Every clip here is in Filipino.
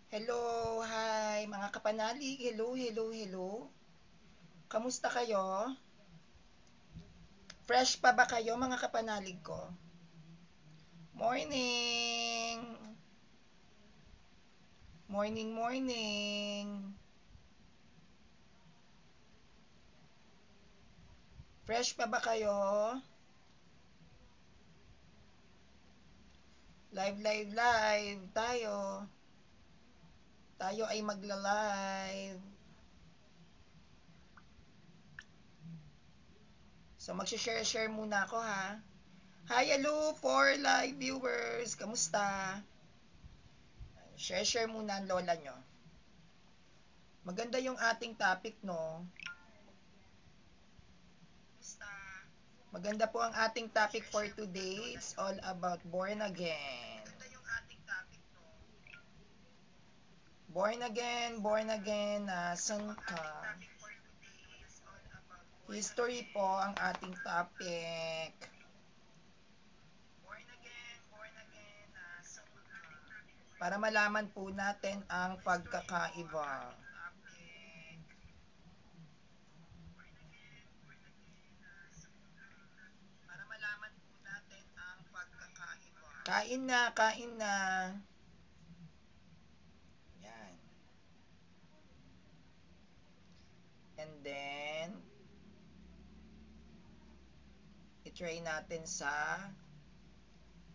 Hello, hi mga kapanalig. Hello, hello, hello. Kamusta kayo? Fresh pa ba kayo mga kapanalig ko? Morning! Morning, morning! Fresh pa ba kayo? Live, live, live tayo. Tayo ay magla-live. So magsha-share muna ako ha. Hi, hello for live viewers. Kamusta? Share muna ang lola nyo. Maganda yung ating topic, no? Maganda po ang ating topic for today. It's all about born again. Born again, nasan ka? History po ang ating topic. Para malaman po natin ang pagkakaiba. Kain na, kain na. Yan. And then, i-try natin sa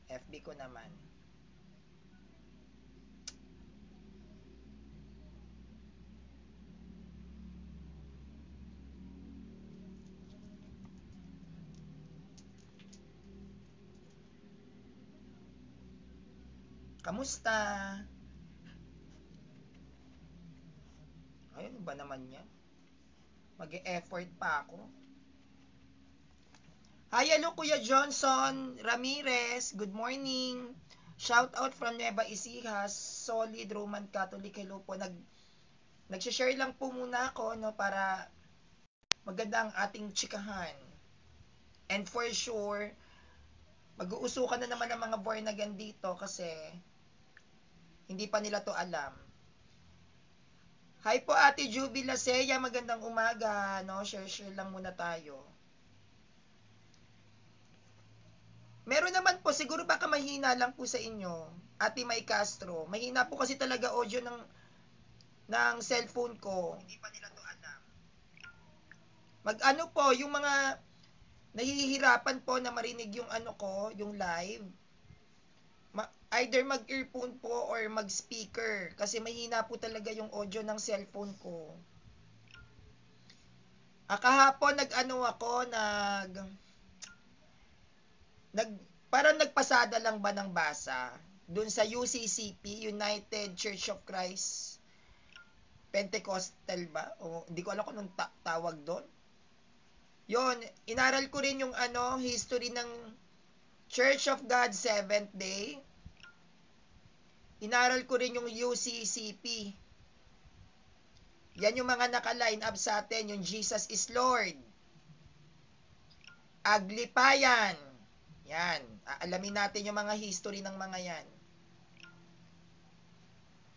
FB ko naman. Kamusta? Ayun ba naman yan? Mag-e-effort pa ako. Hi, hello Kuya Johnson Ramirez. Good morning. Shout out from Nueva Ecija, Solid Roman Catholic. Hello po. Nag-share lang po muna ako, no, para maganda ang ating chikahan. And for sure, mag-uusukan na naman ng mga born again dito kasi hindi pa nila to alam. Hi po Ate Juby Lasea, magandang umaga, no? Share lang muna tayo. Meron naman po, siguro baka mahina lang po sa inyo, Ate May Castro. Mahina po kasi talaga audio ng cellphone ko. Hindi pa nila to alam. Mag-ano po, yung mga nahihirapan po na marinig yung ano ko, yung live, either mag-earphone po or mag-speaker kasi mahina po talaga yung audio ng cellphone ko. Kahapon nag-ano ako, parang nagpasada lang ba ng basa dun sa UCCP, United Church of Christ Pentecostal ba? O hindi ko alam kung anong tawag doon. Yon, inaral ko rin yung history ng Church of God Seventh Day. Inaral ko rin yung UCCP. Yan yung mga naka-line up sa atin, yung Jesus is Lord. Aglipayan. Yan. Alamin natin yung mga history ng mga yan.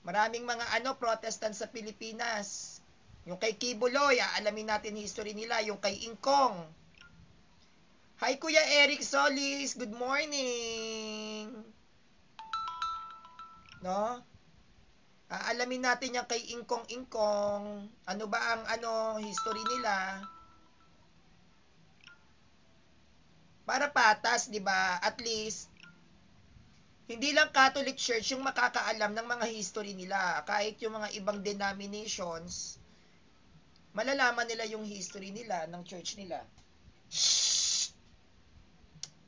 Maraming mga Protestant sa Pilipinas. Yung kay Kibuloy, alamin natin history nila. Yung kay Ingkong. Hi Kuya Eric Solis, good morning. No? Alamin natin yung kay Ingkong. Ano ba ang history nila? Para patas, 'di ba? At least hindi lang Catholic Church yung makakaalam ng mga history nila. Kahit yung mga ibang denominations, malalaman nila yung history nila ng church nila. Shhh!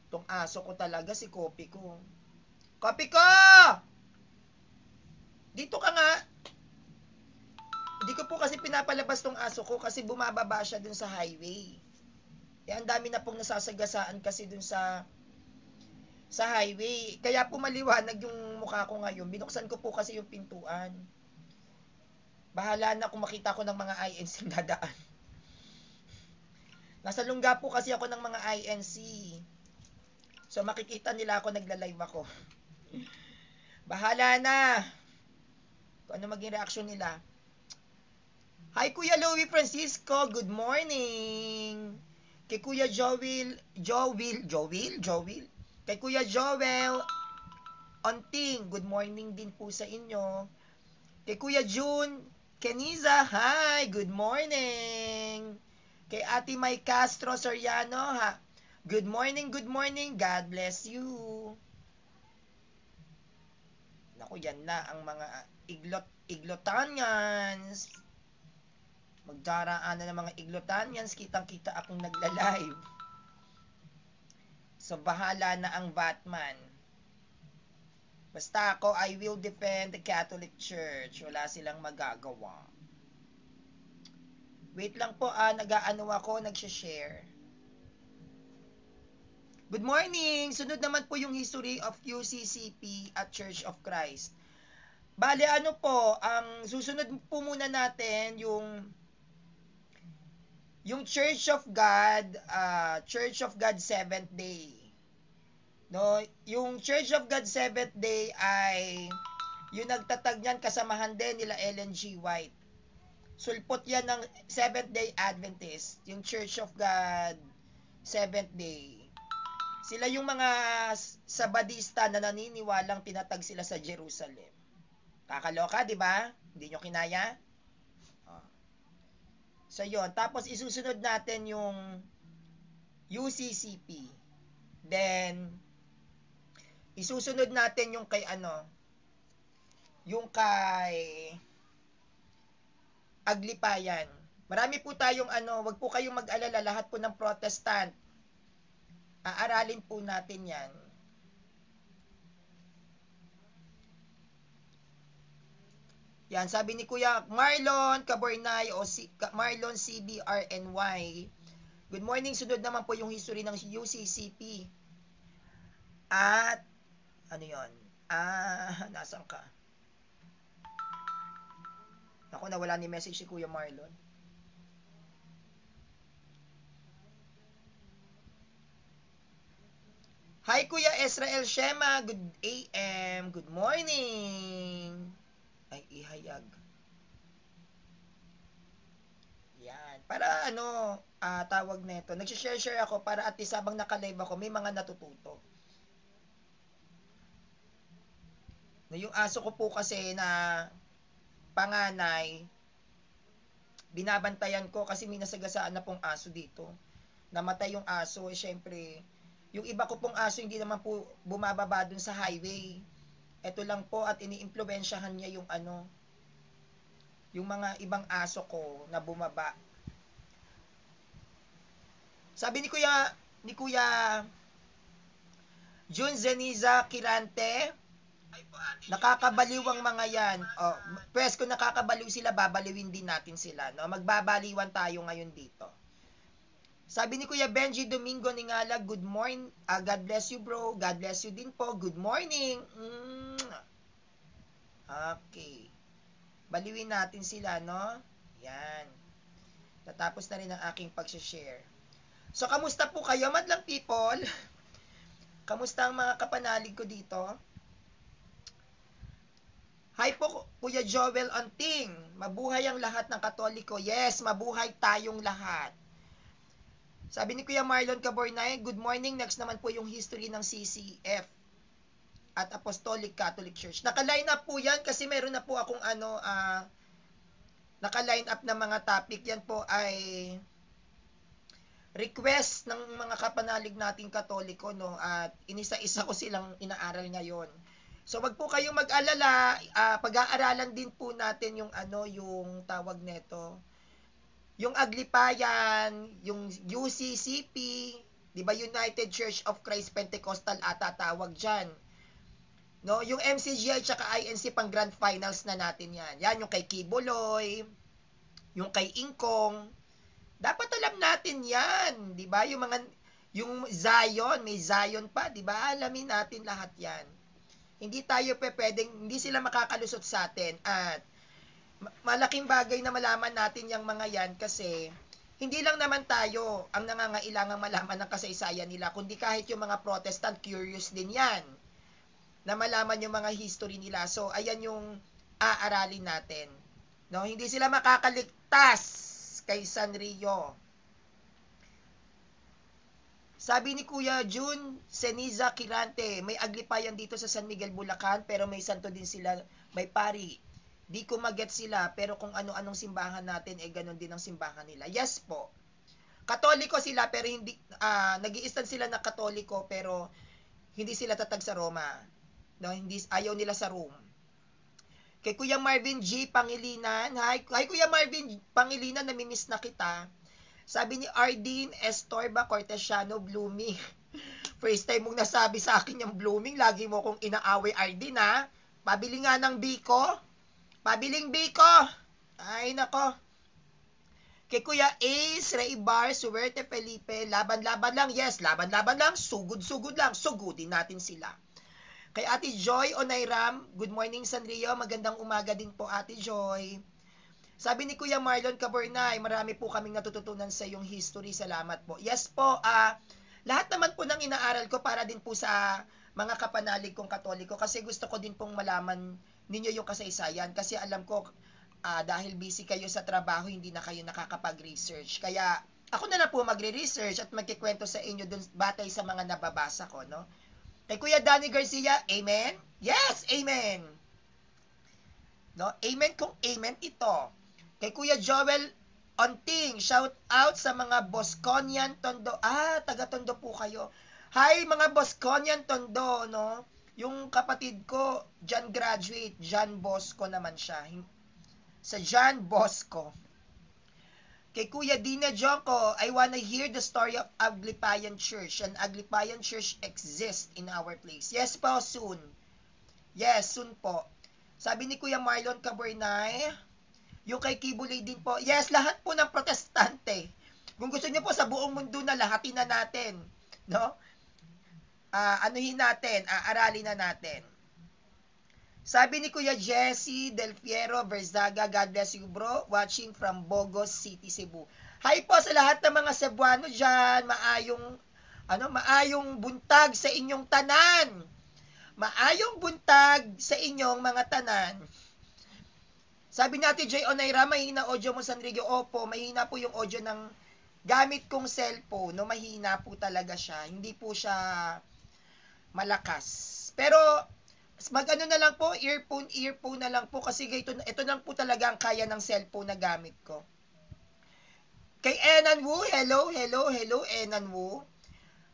Tong aso ko talaga, si Kopi ko. Kopi ko! Dito ka nga. Hindi ko po kasi pinapalabas tong aso ko kasi bumababa siya dun sa highway. Ang dami na pong nasasagasaan kasi dun sa highway. Kaya po maliwanag yung mukha ko ngayon. Binuksan ko po kasi yung pintuan. Bahala na kung makita ko ng mga INC dadaan. Nasa lungga po kasi ako ng mga INC. So makikita nila ako, nagla-live ako. Bahala na. Kung ano maging reaction nila. Hi Kuya Louie Francisco, good morning. Kay Kuya Joel. Kay Kuya Joel Onting, good morning din po sa inyo. Kay Kuya June Keniza, hi, good morning. Kay Ate May Castro Soriano, ha. Good morning, God bless you. Naku, yan na ang mga iglotanyans. Magdaraan na ng mga iglotanyans, kitang-kita akong nagla-live. So, bahala na ang Batman. Basta ako, I will defend the Catholic Church. Wala silang magagawa. Wait lang po, nag-aano ako, nag-share. Good morning! Sunod naman po yung history of UCCP at Church of Christ. Bale, ano po, ang susunod po muna natin yung Church of God 7th Day. No, yung Church of God 7th Day ay yung nagtatag niyan, kasamahan din nila Ellen G. White. Sulpot yan ng Seventh Day Adventist, yung Church of God 7th Day. Sila yung mga Sabadista na naniniwalang tinatag sila sa Jerusalem. Kakaloka, di ba? Hindi nyo kinaya? So, yun. Tapos, isusunod natin yung UCCP. Then, isusunod natin yung kay yung kay Aglipayan. Marami po tayong wag po kayong mag-alala, lahat po ng Protestant. Aaralin po natin yan. Yan, sabi ni Kuya Marlon Cabornay o Marlon CBRNY. Good morning, sunod naman po yung history ng UCCP. At ano yon? Nasaan ka? Ako, nawala ni message si Kuya Marlon. Hi Kuya Israel Shema, good AM, good morning. Ay, ihayag. Yan, para tawag nito. Nag-share ako para at least habang naka-live ako, may mga natututo. Yung aso ko po kasi na panganay, binabantayan ko kasi may nasagasaan na pong aso dito. Namatay yung aso, syempre, yung iba ko pong aso hindi naman po bumababa dun sa highway. Ito lang po at iniimpluwensyahan niya yung mga ibang aso ko na bumaba. Sabi ni Kuya Jun Zeniza Kirante, nakakabaliw ang mga yan. Pues kung nakakabaliw sila, babaliwin din natin sila. No? Magbabaliwan tayo ngayon dito. Sabi ni Kuya Benji Domingo Ningala, good morning. God bless you bro. God bless you din po. Good morning. Okay. Baliwin natin sila, no? Yan. Natapos na rin ang aking pag-share. So, kamusta po kayo, madlang people? Kamusta ang mga kapanalig ko dito? Hi po, Kuya Joel Anting. Mabuhay ang lahat ng Katoliko. Yes, mabuhay tayong lahat. Sabi ni Kuya Marlon Cabornay, good morning. Next naman po yung history ng CCF at Apostolic Catholic Church. Naka-line up po yan kasi meron na po akong naka-line up na mga topic. Yan po ay request ng mga kapanalig nating Katoliko, no? At inisa-isa ko silang inaaral ngayon. So wag po kayong mag-alala, pag-aaralan din po natin yung yung tawag nito. Yung Aglipayan, yung UCCP, 'di ba, United Church of Christ Pentecostal ata tawag diyan. No, yung MCGI at INC pang grand finals na natin 'yan. Yan yung kay Kibuloy, yung kay Ingkong. Dapat alam natin 'yan, 'di ba? Yung Zion, may Zion pa, 'di ba? Alamin natin lahat 'yan. Hindi tayo hindi sila makakalusot sa atin at malaking bagay na malaman natin yung mga 'yan kasi hindi lang naman tayo ang nangangailangang malaman ng kasaysayan nila, kundi kahit yung mga Protestant curious din 'yan na malaman yung mga history nila. So ayan yung aaralin natin. No, hindi sila makakaligtas kay Sanrio. Sabi ni Kuya Jun Seniza Kirante, may aglipayan dito sa San Miguel, Bulacan, pero may santo din sila, may pari. Di ko maget sila, pero kung ano-anong simbahan natin, ganun din ang simbahan nila. Yes po. Katoliko sila, pero hindi, nag-i-stand sila na Katoliko, pero hindi sila tatag sa Roma. No, hindi, ayaw nila sa Rome. Kay Kuya Marvin G. Pangilinan, hi Kuya Marvin Pangilinan, namimiss na kita. Sabi ni Ardine Estorba Cortesiano Blooming. First time mong nasabi sa akin yung blooming, lagi mo kong inaaway, Ardine, ha? Pabili nga ng biko. Pabiling biko. Ay, nako. Kay Kuya Ace Raibar Suerte Felipe, laban-laban lang. Yes, laban-laban lang. Sugod-sugod lang. Sugudin natin sila. Kay Ate Joy Onayram, good morning Sanrio. Magandang umaga din po, Ate Joy. Sabi ni Kuya Marlon Caburnay, marami po kaming natututunan sa iyong history. Salamat po. Yes po, lahat naman po ng inaaral ko para din po sa mga kapanalig kong Katoliko kasi gusto ko din pong malaman ninyo yung kasaysayan kasi alam ko dahil busy kayo sa trabaho, hindi na kayo nakakapag-research. Kaya ako na lang po magre-research at magkikwento sa inyo dun batay sa mga nababasa ko, no? Kay Kuya Danny Garcia, amen? Yes, amen. No? Amen kung amen ito. Kay Kuya Joel Onting, shout out sa mga Bosconian Tondo. Taga Tondo po kayo. Hi mga Bosconian Tondo, no? Yung kapatid ko, John graduate, John Bosco naman siya. Sa John Bosco. Kay Kuya Dina Jonko, I wanna hear the story of Aglipayan Church. And Aglipayan Church exists in our place. Yes po, soon. Yes, soon po. Sabi ni Kuya Marlon Caburnay, yung kay Kibuli din po. Yes, lahat po ng protestante. Kung gusto niyo po sa buong mundo na lahatin na natin, no? Anuhin natin, aralin na natin. Sabi ni Kuya Jesse Del Fiero Verzaga, God bless you bro, watching from Bogos City, Cebu. Hi po sa lahat ng mga Cebuano dyan, maayong buntag sa inyong tanan. Maayong buntag sa inyong mga tanan. Sabi natin, Jay Onayra, mahina audio mo, Sanrio. Opo, mahina po yung audio ng gamit kong cellphone. No, mahina po talaga siya. Hindi po siya malakas. Pero, mag-ano na lang po, earphone na lang po. Kasi ito lang po talaga ang kaya ng cellphone na gamit ko. Kay Enan Wu, hello, Enan Wu.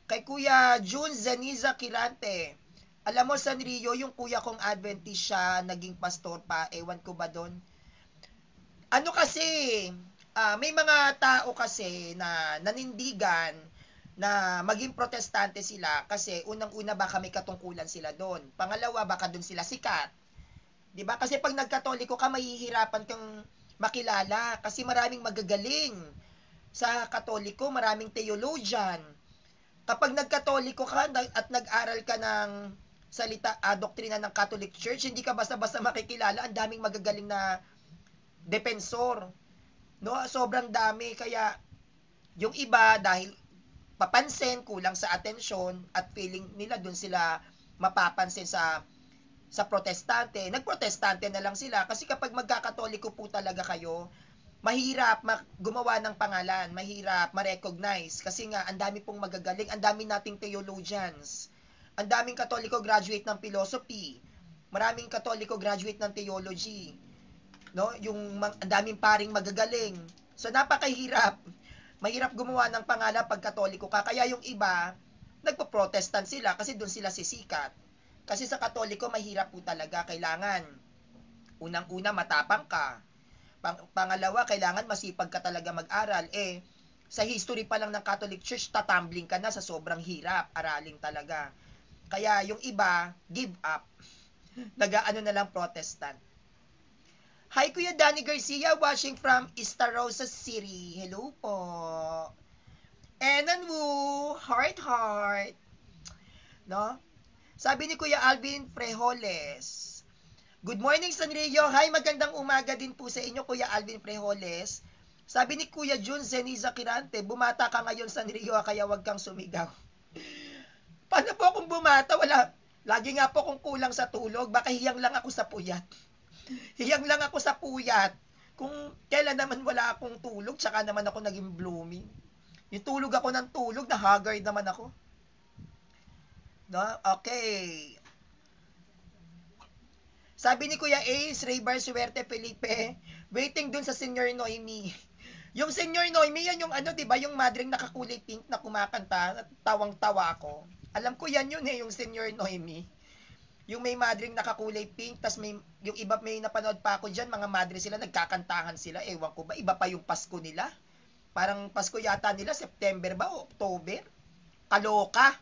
Kay Kuya Jun Zaniza Kirante. Alam mo, Sanrio, yung kuya kong Adventist siya, naging pastor pa. Ewan ko ba doon? Ano kasi, may mga tao kasi na nanindigan na maging protestante sila kasi unang-una baka may katungkulan sila doon. Pangalawa, baka doon sila sikat. 'Di ba? Kasi pag nagkatoliko ka, mahihirapan kang makilala kasi maraming magagaling. Sa Katoliko, maraming theologian. Kapag nagkatoliko ka at nag-aral ka ng salita, doktrina ng Catholic Church, hindi ka basta-basta makikilala. Ang daming magagaling na defensor. No, sobrang dami kaya yung iba dahil papansin, kulang sa atensyon at feeling nila doon sila mapapansin sa protestante. Nagprotestante na lang sila kasi kapag magkakatoliko po talaga kayo, mahirap gumawa ng pangalan, mahirap ma-recognize kasi nga ang dami pong magagaling, ang dami nating theologians. Ang daming Katoliko graduate ng philosophy. Maraming Katoliko graduate ng theology. No, yung ang daming paring magagaling. So napakahirap. Mahirap gumawa ng pangalan pag Katoliko ka. Kaya yung iba, nagpo-protestant sila kasi doon sila sisikat. Kasi sa Katoliko mahirap po talaga, kailangan unang-una matapang ka. Pangalawa, kailangan masipag ka talaga mag-aral. Sa history pa lang ng Catholic Church, tatambling ka na sa sobrang hirap, aralin talaga. Kaya yung iba, give up. Nag-aano na lang protestant. Hi Kuya Danny Garcia, watching from Estarosa City. Hello po. Enan Wu, heart. No? Sabi ni Kuya Alvin Frejoles. Good morning, Sanrio. Hi, magandang umaga din po sa inyo, Kuya Alvin Frejoles. Sabi ni Kuya Jun Zeniza Kirante, bumata ka ngayon, Sanrio, kaya wag kang sumigaw. Paano po kung bumata? Wala. Lagi nga po kung kulang sa tulog. Baka hiyang lang ako sa puyat. Hiyang lang ako sa puyat. Kung kailan naman wala akong tulog, tsaka naman ako naging blooming. Yung tulog ako ng tulog, na haggard naman ako. No? Okay. Sabi ni Kuya Ace, Raybar Suerte Felipe, waiting dun sa Senior Noemi. Yung Senior Noemi, yan yung ano, di ba, yung madring nakakulay pink na kumakanta, tawang-tawa ako. Alam ko yan yun yung Senior Noemi. Yung may madring nakakulay pink, tas may, yung iba may napanood pa ako dyan, mga madre sila, nagkakantahan sila, ewan ko ba, iba pa yung Pasko nila. Parang Pasko yata nila, September ba o October? Kaloka.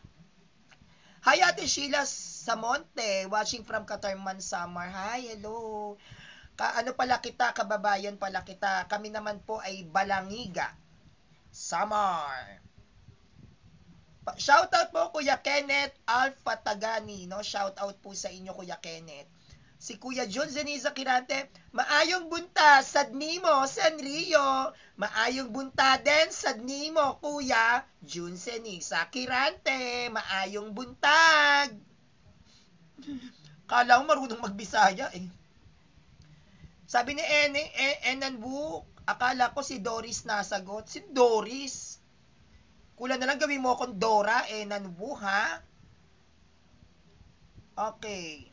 Hi Ate Sheila Samonte, watching from Catarman Samar. Hi, hello. Ano pala kita, kababayan pala kita. Kami naman po ay Balangiga, Samar. Shoutout po Kuya Kenneth Alpha Tagani, no? Shoutout po sa inyo Kuya Kenneth. Si Kuya John Zeniza Kirante, maayong bunta, sadni mo, Sanrio. Maayong bunta din, sadni mo, Kuya John Zeniza Kirante. Maayong buntag. Kala ko marunong magbisaya eh. Sabi ni Enan Book, akala ko si Doris nasagot. Si Doris. Kulang na lang gawin mo akong Dora, Enan Book, ha? Okay.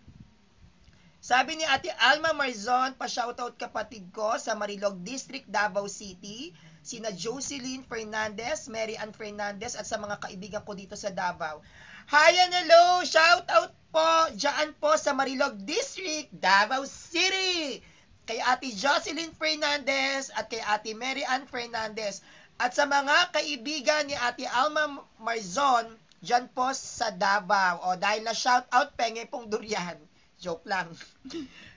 Sabi ni Ate Alma Marzon, pa-shoutout kapatid ko sa Marilog District, Davao City, sina Jocelyn Fernandez, Mary Ann Fernandez, at sa mga kaibigan ko dito sa Davao. Hi and hello! Shoutout po dyan po sa Marilog District, Davao City! Kay Ate Jocelyn Fernandez at kay Ate Mary Ann Fernandez. At sa mga kaibigan ni Ate Alma Marzon, dyan po sa Davao. O dahil na shoutout, penge pong durian. Joke lang.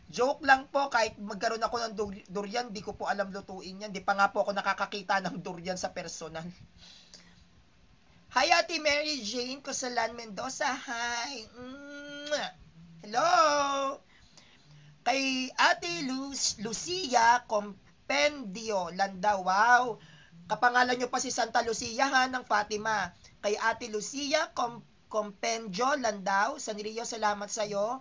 Joke lang po, kahit magkaroon ako ng durian, di ko po alam lutuin yan. Di pa nga po ako nakakakita ng durian sa personal. Hi Ate Mary Jane Cosalan Mendoza, hi. Hello. Kay Ate Lucia Compendio Landa, wow. Kapangalan nyo pa si Santa Lucia ha, ng Fatima. Kay Ate Lucia Compendio Landao, Sanrio, salamat sa'yo.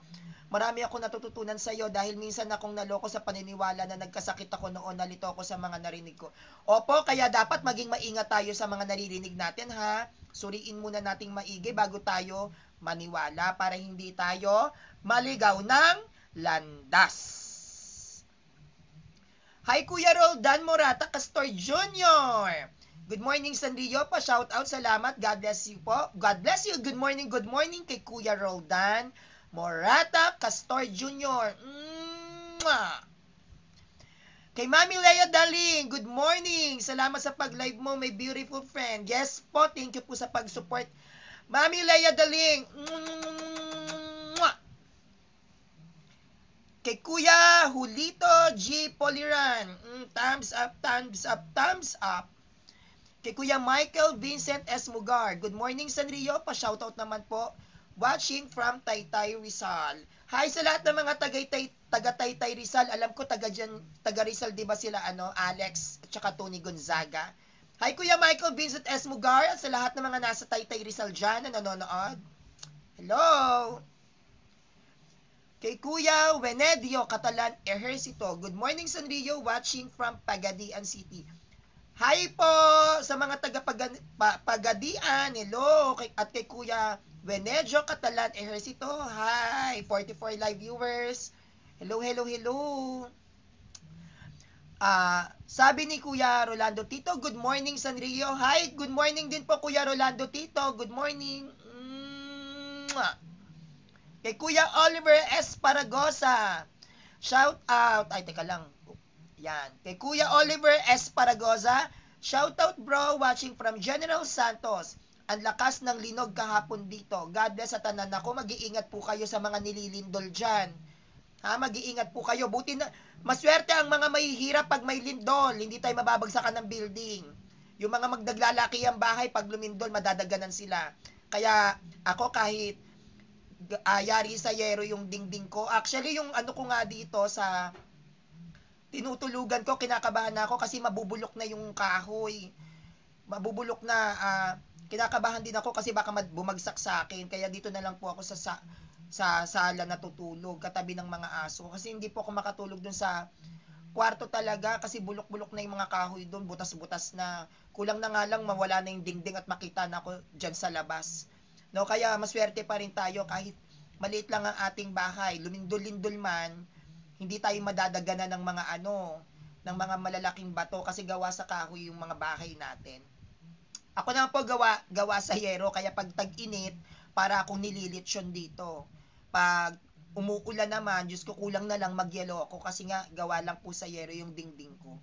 Marami ako natututunan sa iyo dahil minsan akong naloko sa paniniwala na nagkasakit ako noon, nalito ako sa mga narinig ko. Opo, kaya dapat maging maingat tayo sa mga naririnig natin ha. Suriin muna nating maigi bago tayo maniwala para hindi tayo maligaw ng landas. Hi Kuya Roldan Morata Castor Jr. Good morning Sanrio, pa shout out, salamat, God bless you po. God bless you, good morning kay Kuya Roldan Morata Castor Jr. Kay Mami Lea Daling, good morning. Salamat sa pag-live mo, my beautiful friend. Yes po, thank you po sa pag-support. Mami Lea Daling. Kay Kuya Julito G. Poliran. Thumbs up, thumbs up, thumbs up. Kay Kuya Michael Vincent S. Mugar. Good morning Sanrio, pa-shoutout naman po. Watching from Taytay Rizal. Hi sa lahat ng mga taga Taytay Rizal. Alam ko taga Rizal, 'di ba sila Alex at saka Tony Gonzaga. Hi Kuya Michael Vincent S. Mugar at sa lahat ng mga nasa Taytay Rizal diyan na nanonood. Hello. Kay Kuya Wenedio Catalan Ejercito. Good morning Sanrio, watching from Pagadian City. Hi po sa mga taga Pagadian. Hello. At kay Kuya Venedio Catalan Ejercito. Hi, 44 live viewers. Hello. Sabi ni Kuya Rolando Tito, good morning Sanrio. Hi, good morning din po Kuya Rolando Tito. Good morning. Kay Kuya Oliver S. Paragosa. Shout out. Ay, teka lang. Yan. Kay Kuya Oliver S. Paragosa. Shout out bro, watching from General Santos. Ang lakas ng linog kahapon dito. God bless sa tanan ako. Mag-iingat po kayo sa mga nililindol dyan. Ha, mag-iingat po kayo. Buti na, maswerte ang mga mahihirap pag may lindol. Hindi tayo mababagsakan ng building. Yung mga magdaglalaki ang bahay, pag lumindol, madadaganan sila. Kaya ako kahit yari sa yero yung dingding ko. Actually, yung ano ko nga dito sa tinutulugan ko, kinakabahan na ako kasi mabubulok na yung kahoy. Mabubulok na, kinakabahan din ako kasi baka bumagsak sa akin. Kaya dito na lang po ako sa sala natutulog katabi ng mga aso kasi hindi po ako makatulog dun sa kwarto talaga kasi bulok-bulok na yung mga kahoy doon, butas-butas na. Kulang na nga lang mawala na yung dingding at makita na ako dyan sa labas. No, kaya maswerte pa rin tayo kahit maliit lang ang ating bahay, lumindol-lindol man, hindi tayo madadaganan ng mga ng mga malalaking bato kasi gawa sa kahoy yung mga bahay natin. Ako naman po gawa sa yero kaya pag tag-init para akong nililitsyon dito. Pag umuulan naman, Diyos ko kulang na lang magyelo ako kasi nga gawa lang po sa yero yung dingding ko.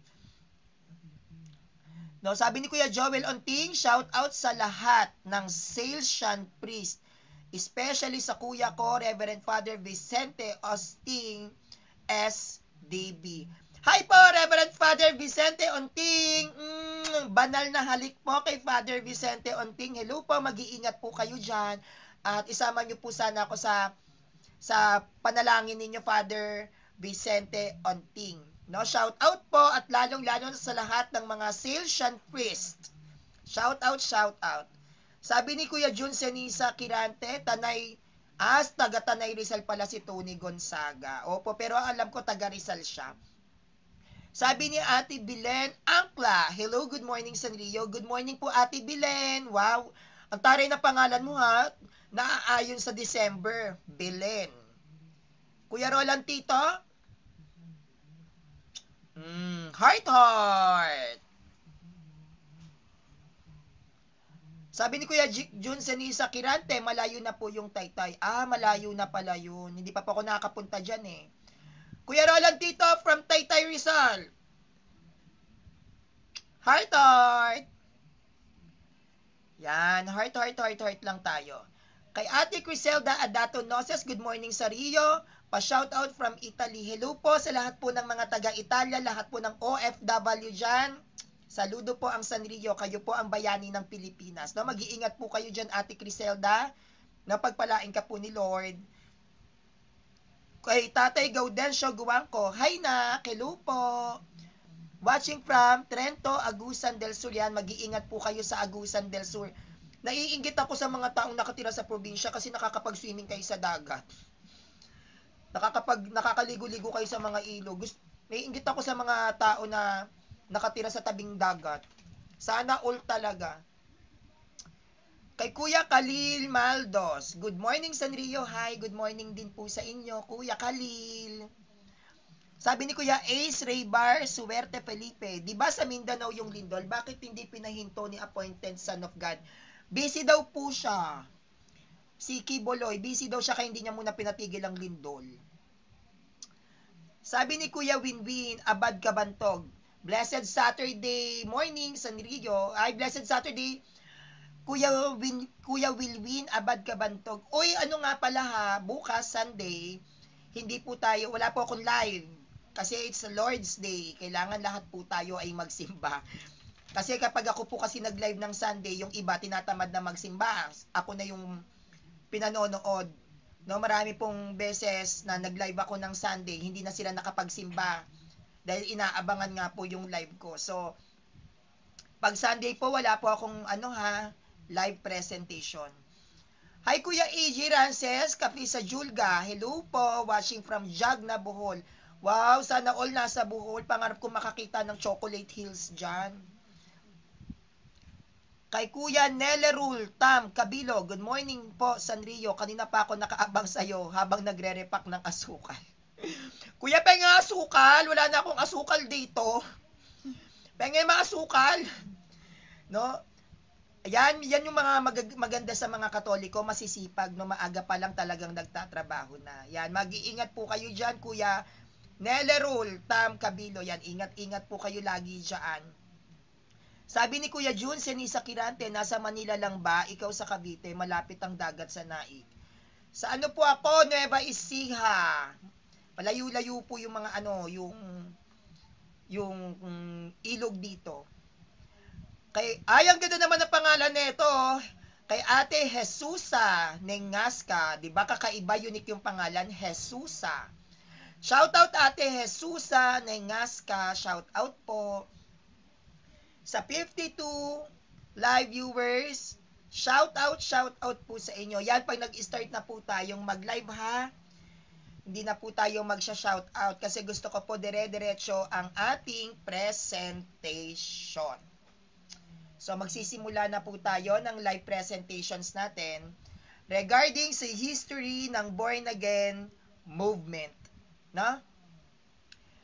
No, sabi ni Kuya Joel Onting, shout out sa lahat ng Salesian priest, especially sa kuya ko, Reverend Father Vicente Osting SDB. Hi po, Reverend Father Vicente Onting. Banal na halik po kay Father Vicente Onting. Hello po, mag-iingat po kayo dyan. At isama niyo po sana ako sa panalangin ninyo, Father Vicente Onting. No, shout out po at lalong-lalo sa lahat ng mga Salesian priest. Shout out, shout out. Sabi ni Kuya Jun Senisa Kirante, taga Tanay Rizal pala si Tony Gonzaga. Opo, pero alam ko taga Rizal siya. Sabi ni Ate Bilen Angkla, hello, good morning San Rio. Good morning po Ate Bilen. Wow, ang taray na pangalan mo ha. Naaayon sa December, Bilen. Kuya Roland Tito? Heart. Sabi ni Kuya Jun Senisa Kirante, malayo na po yung Taytay. Malayo na pala yun. Hindi pa po ako nakakapunta dyan eh. Kuya Roland Tito from Taytay Rizal. Heart. Yan, heart lang tayo. Kay Ate Criselda Adato Noses, good morning sa Rio. Pa-shoutout from Italy. Hello po sa lahat po ng mga taga-Italia, lahat po ng OFW dyan. Saludo po ang San Rio. Kayo po ang bayani ng Pilipinas. No, mag-iingat po kayo dyan, Ate Criselda. Napagpalain ka po ni Lord. Kay Tatay Gaudencio Guangco, hi na, hello po. Watching from Trento, Agusan del Sur. Yan, mag-iingat po kayo sa Agusan del Sur. Naiinggit ako sa mga taong nakatira sa probinsya kasi nakakapag-swimming kayo sa dagat. Nakakaligo-ligo kayo sa mga ilog. Naiinggit ako sa mga tao na nakatira sa tabing dagat. Sana all talaga. Kay Kuya Khalil Maldos, good morning San Rio. Hi, good morning din po sa inyo, Kuya Khalil. Sabi ni Kuya Ace Raybar Suwerte Felipe, di ba sa Mindanao yung lindol? Bakit hindi pinahinto ni Appointed Son of God? Busy daw po siya. Si Kiboloy, busy daw siya kaya hindi niya muna pinatigil ang lindol. Sabi ni Kuya Winwin Abad Kabantog, Blessed Saturday morning San Rio. Ay, Blessed Saturday Kuya Wilwin Abad Kabantog. Uy, ano nga pala ha, bukas Sunday, hindi po tayo, wala po akong live. Kasi it's Lord's Day. Kailangan lahat po tayo ay magsimba. Kasi kapag ako po kasi nag-live ng Sunday, yung iba tinatamad na magsimba. Ako na yung pinanonood. No, marami pong beses na nag-live ako ng Sunday, hindi na sila nakapagsimba. Dahil inaabangan nga po yung live ko. So, pag Sunday po, wala po akong live presentation. Hi Kuya AJ Rances, kape sa Julga. Hello po, watching from Jagna, Bohol. Wow, sana all nasa Bohol. Pangarap ko makakita ng Chocolate Hills dyan. Kay Kuya Nelerul Tam Kabilo, good morning po San Rio. Kanina pa ako nakaabang sa'yo habang nagre-repack ng asukal. Kuya, pengen asukal? Wala na akong asukal dito. Pengen mga asukal? No? Yan yung mga maganda sa mga Katoliko, masisipag, no, maaga pa lang talagang nagtatrabaho na. Yan, mag-iingat po kayo diyan, Kuya Nelerul Tam Kabilo. Yan, ingat-ingat po kayo lagi diyan. Sabi ni Kuya Jun Senisa Kirante, nasa Manila lang ba? Ikaw sa Cavite, malapit ang dagat sa Naik. Sa ano po ako, Nueva Ecija. Malayo-layo po yung mga yung ilog dito. Ang ganda naman ng pangalan nito. Kay Ate Jesusa Nengasca, 'di ba kakaiba, unique yung pangalan, Jesusa. Shout out Ate Jesusa Nengasca, shout out po. Sa 52 live viewers, Shout out po sa inyo. Yan, pag nag-start na po tayong mag-live ha, hindi na po tayo magsha-shout out kasi gusto ko po dire-diretso ang ating presentation. So magsisimula na po tayo ng live presentations natin regarding sa history ng Born Again movement. No?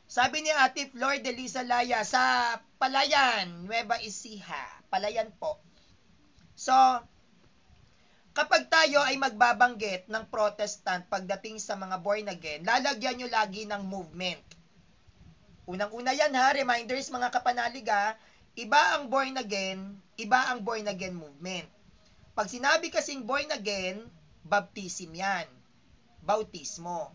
Sabi ni Ate Flor de Lisa Laya sa Palayan, Nueva Ecija. Palayan po. So, kapag tayo ay magbabanggit ng Protestant pagdating sa mga born again, lalagyan nyo lagi ng movement. Unang-una yan ha, reminders mga kapanalig ha, iba ang born again movement. Pag sinabi kasing born again, baptism yan. Bautismo.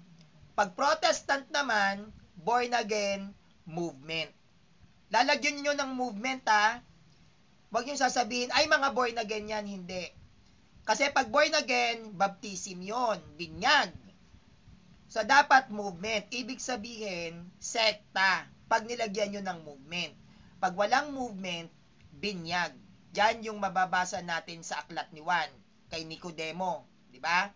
Pag Protestant naman, born again movement. Lalagyan nyo ng movement ha. Huwag nyo sasabihin, ay mga born again yan, hindi. Kasi pag born again, baptism yon, binyag. So, dapat movement. Ibig sabihin, sekta. Pag nilagyan nyo ng movement. Pag walang movement, binyag. Yan yung mababasa natin sa aklat ni Juan, kay Nicodemo. Diba?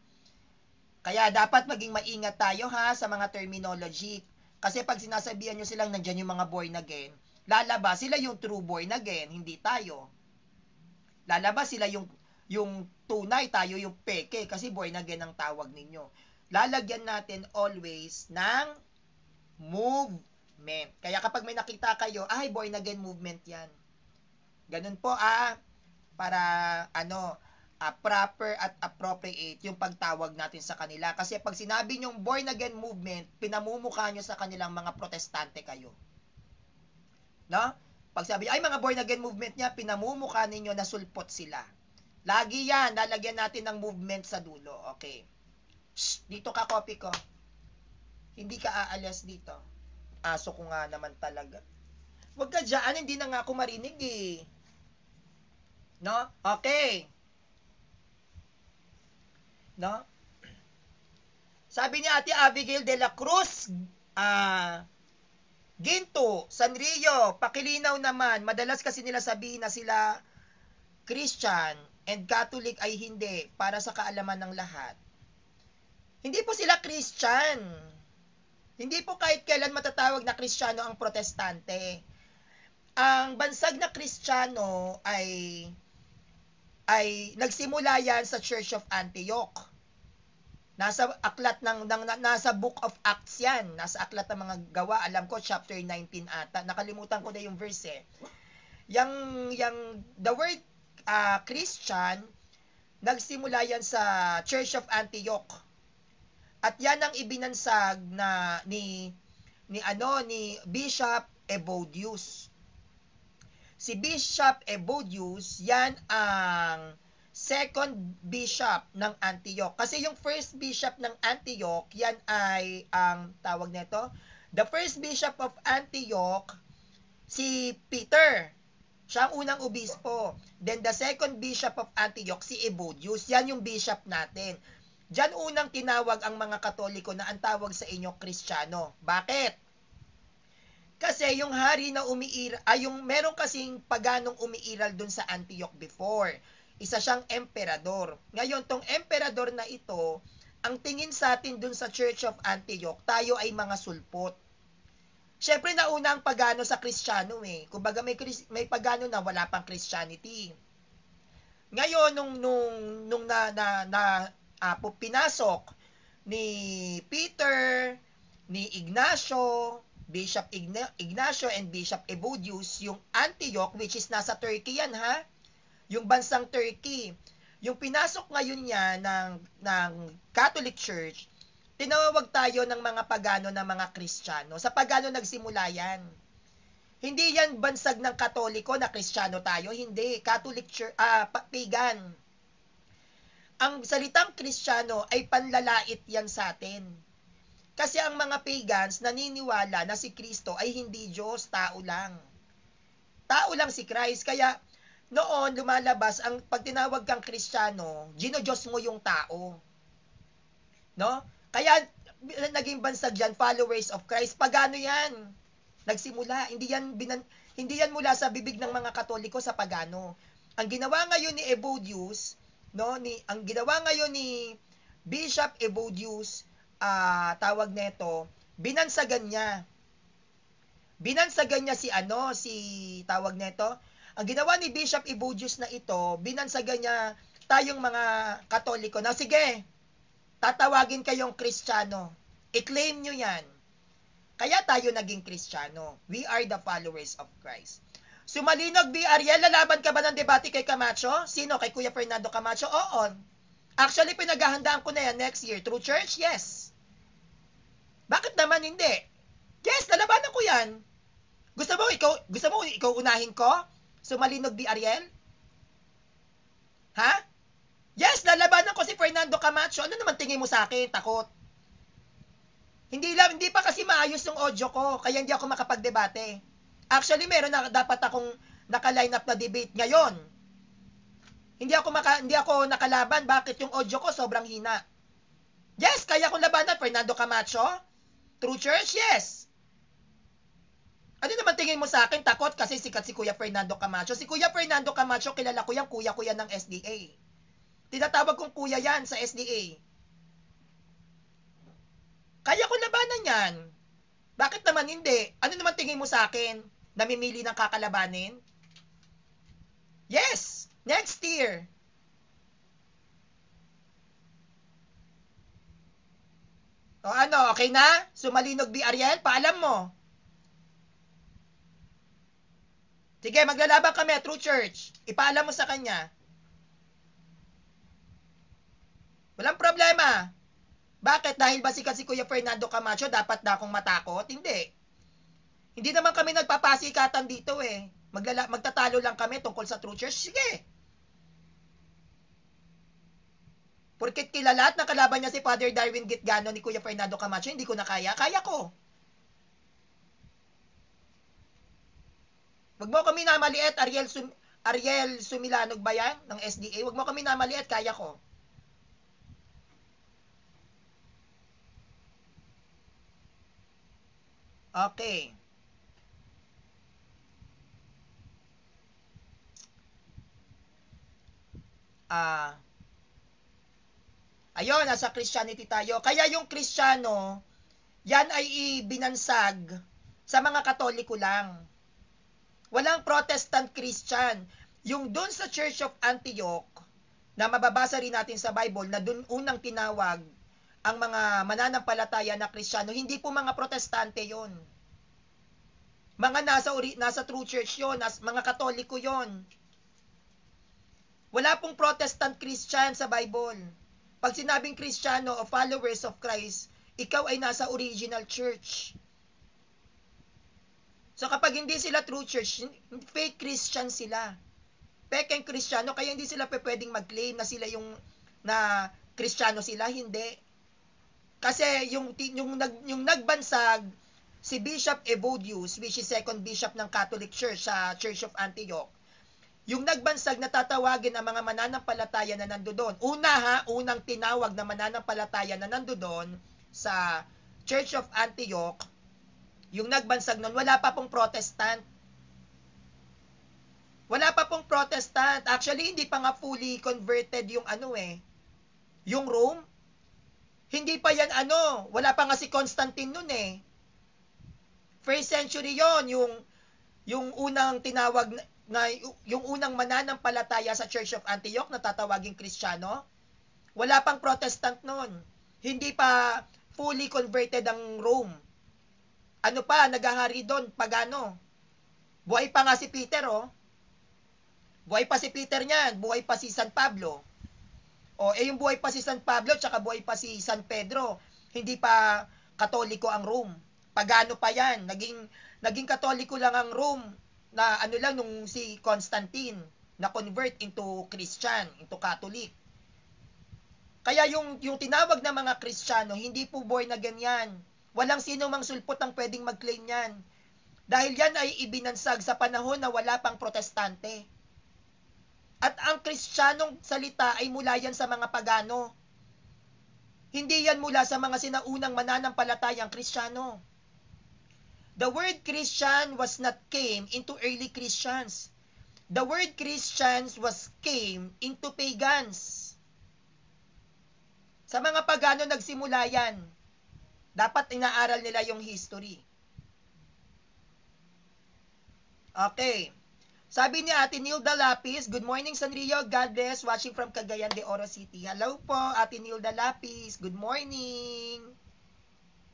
Kaya dapat maging maingat tayo ha sa mga terminology. Kasi pag sinasabihan nyo silang nandyan yung mga born again, lalabas sila yung true born again, hindi tayo. Lalabas sila yung tunay, tayo yung peke, kasi born again ang tawag ninyo. Lalagyan natin always ng movement. Kaya kapag may nakita kayo, ay born again movement yan. Ganun po para proper at appropriate yung pagtawag natin sa kanila. Kasi pag sinabi nyong born again movement, pinamumukha nyo sa kanilang mga protestante kayo. No? Pag sabi, ay mga born again movement niya, pinamumukha ninyo na sulpot sila. Lagi yan, lalagyan natin ng movement sa dulo. Okay. Shh, dito ka, copy ko. Hindi ka aalis dito. Aso ko nga naman talaga. Huwag ka dyan, hindi na nga ako marinig eh. No? Okay. No? Sabi ni Ate Abigail de la Cruz, Ginto, Sanrio, pakilinaw naman. Madalas kasi nila sabihin na sila Christian and Catholic ay hindi, para sa kaalaman ng lahat. Hindi po sila Christian. Hindi po kahit kailan matatawag na Kristiyano ang Protestante. Ang bansag na Kristiyano ay nagsimula yan sa Church of Antioch. Nasa aklat nasa Book of Acts yan. Nasa aklat ng mga gawa, alam ko chapter 19 ata. Nakalimutan ko na yung verse eh. The word Christian, nagsimula yan sa Church of Antioch. At yan ang ibinansag ni Bishop Evodius. Si Bishop Evodius, yan ang second bishop ng Antioch. Kasi yung first bishop ng Antioch, yan ay ang tawag nito. The first bishop of Antioch, si Peter. Siya ang unang obispo. Then the second bishop of Antioch, si Evodius. Yan yung bishop natin. Diyan unang tinawag ang mga Katoliko na ang tawag sa inyo Kristiyano. Bakit? Kasi yung hari na meron kasing paganong umiiral dun sa Antioch before. Isa siyang emperador. Ngayon, tong emperador na ito, ang tingin sa atin dun sa Church of Antioch, tayo ay mga sulpot. Syempre, nauna ang pagano sa Kristiyano eh. Kumbaga may pagano na wala pang Christianity. Ngayon, nung pinasok ni Peter, ni Ignacio, Bishop Ignacio and Bishop Evodius, yung Antioch, which is nasa Turkey yan ha, yung bansang Turkey. Yung pinasok ngayon niya ng Catholic Church, tinawag tayo ng mga pagano na mga Kristiyano. Sa pagano nagsimula yan. Hindi yan bansag ng Katoliko na Kristiyano tayo, hindi. Catholic Church, pagan. Ang salitang Kristiyano ay panlalait yan sa atin. Kasi ang mga pagans naniniwala na si Kristo ay hindi Diyos, tao lang. Tao lang si Christ. Kaya noon lumalabas ang pag tinawag kang Kristiyano, ginodiyos mo yung tao. No? Kaya naging bansag yan, followers of Christ. Pagano yan? Nagsimula. Hindi yan mula sa bibig ng mga Katoliko sa pagano. Ang ginawa ngayon ni Evodius, no, ang ginawa ngayon ni Bishop Evodius, tawag nito, binansagan niya. Binansagan niya si tawag nito. Ang ginawa ni Bishop Evodius na ito, binansagan niya tayong mga Katoliko na sige, tatawagin kayong Kristiyano. I-claim nyo yan. Kaya tayo naging Kristiyano. We are the followers of Christ. Sumalinog B. Ariel, lalaban ka ba ng debate kay Camacho? Sino? Kay Kuya Fernando Camacho? Oo. Actually, pinaghahandaan ko na yan next year. True Church? Yes. Bakit naman hindi? Yes, lalabanan ko yan. Gusto mo ikaw unahin ko? Sumalinog B. Ariel? Ha? Yes, lalabanan ko si Fernando Camacho. Ano naman tingin mo sa akin? Takot. Hindi pa kasi maayos yung audio ko, kaya hindi ako makapagdebate. Actually, meron na dapat akong naka-line up na debate ngayon. Hindi ako nakalaban. Bakit? Yung audio ko sobrang hina. Yes, kaya kong labanan Fernando Camacho. True Church, yes. Ano naman tingin mo sa akin? Takot kasi sikat si Kuya Fernando Camacho. Si Kuya Fernando Camacho, kilala ko yan, kuya ng SDA. Tinatawag kong kuya yan sa SDA. Kaya kong labanan yan. Bakit naman hindi? Ano naman tingin mo sa akin? Namimili ng kakalabanin? Yes! Next year. O ano, okay na? Sumalinog B. Ariel, paalam mo. Sige, maglalaban kami, True Church. Ipaalam mo sa kanya. Walang problema. Bakit? Dahil ba sikat si Kuya Fernando Camacho, dapat na akong matakot? Hindi. Hindi naman kami nagpapasikatan dito eh. Magtatalo lang kami tungkol sa True Church. Sige. Porket kilala at nakalaban niya si Father Darwin Gitgano ni Kuya Fernando Camacho, hindi ko na kaya. Kaya ko. Wag mo kami namaliit, Ariel Sumilanog ba yan? Ng SDA? Wag mo kami namaliit, kaya ko. Okay. Ayun, nasa Christianity tayo. Kaya yung Kristiyano, yan ay ibinansag sa mga Katoliko lang. Walang Protestant Christian. Yung dun sa Church of Antioch, na mababasa rin natin sa Bible, na dun unang tinawag ang mga mananampalataya na Kristiyano, hindi po mga Protestante yon. Mga nasa True Church yon, mga Katoliko yon. Wala pong Protestant Christian sa Bible. Pag sinabing Kristiyano o followers of Christ, ikaw ay nasa original church. So kapag hindi sila true church, fake Christian sila. Pekeng Kristiyano, kaya hindi sila pwedeng mag-claim na sila yung na Kristiyano sila, hindi. Kasi yung nagbansag si Bishop Evodius, which is second bishop ng Catholic Church sa Church of Antioch, yung nagbansag na tatawagin ang mga mananampalataya na nandoon. Unang tinawag na mananampalataya na nandoon sa Church of Antioch, yung nagbansag nun, wala pa pong Protestant. Wala pa pong Protestant. Actually, hindi pa nga fully converted yung yung Rome. Hindi pa yan wala pa nga si Constantine nun eh. First century yon, yung unang tinawag na yung unang mananampalataya sa Church of Antioch na tatawaging Kristiyano, wala pang Protestant noon. Hindi pa fully converted ang Rome. Naghahari doon, pagano. Buhay pa nga si Peter, oh. Buhay pa si Peter niyan, buhay pa si San Pablo. Yung buhay pa si San Pablo, tsaka buhay pa si San Pedro, hindi pa Katoliko ang Rome. Pagano pa yan, naging Katoliko lang ang Rome, na lang nung si Constantine na convert into Christian, into Catholic. Kaya yung tinawag na mga Kristiyano, hindi po born na ganyan. Walang sino mang sulpot ang pwedeng mag-claim yan. Dahil yan ay ibinansag sa panahon na wala pang Protestante. At ang Kristiyanong salita ay mula yan sa mga pagano. Hindi yan mula sa mga sinaunang mananampalatayang Kristiyano. The word Christian was not came into early Christians. the word Christians was came into pagans. Sa mga pagano nagsimula yan. Dapat inaaral nila yung history. Okay. Sabi ni Ate Nilda Lapis, good morning Sanrio, God bless, watching from Cagayan de Oro City. Hello po, Ate Nilda Lapis, good morning.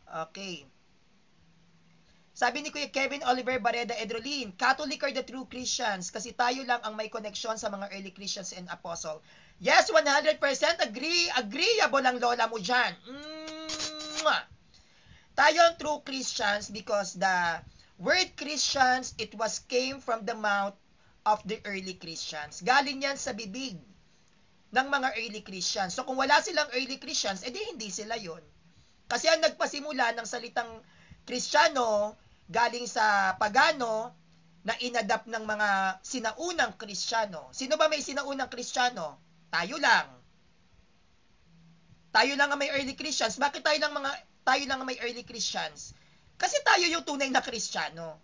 Okay. Sabi ni Kuya Kevin Oliver Barreda Edrolin, Catholic are the true Christians kasi tayo lang ang may koneksyon sa mga early Christians and apostle. Yes, 100% agree. Agreeable ang lola mo dyan. Tayo ang true Christians because the word Christians, it was came from the mouth of the early Christians. Galing yan sa bibig ng mga early Christians. So kung wala silang early Christians, edi hindi sila yon. Kasi ang nagpasimula ng salitang Kristiyano galing sa pagano na inadapt ng mga sinaunang Kristiyano. Sino ba may sinaunang Kristiyano? Tayo lang. Tayo lang ang may early Christians. Bakit tayo lang ang may early Christians? Kasi tayo yung tunay na Kristiyano.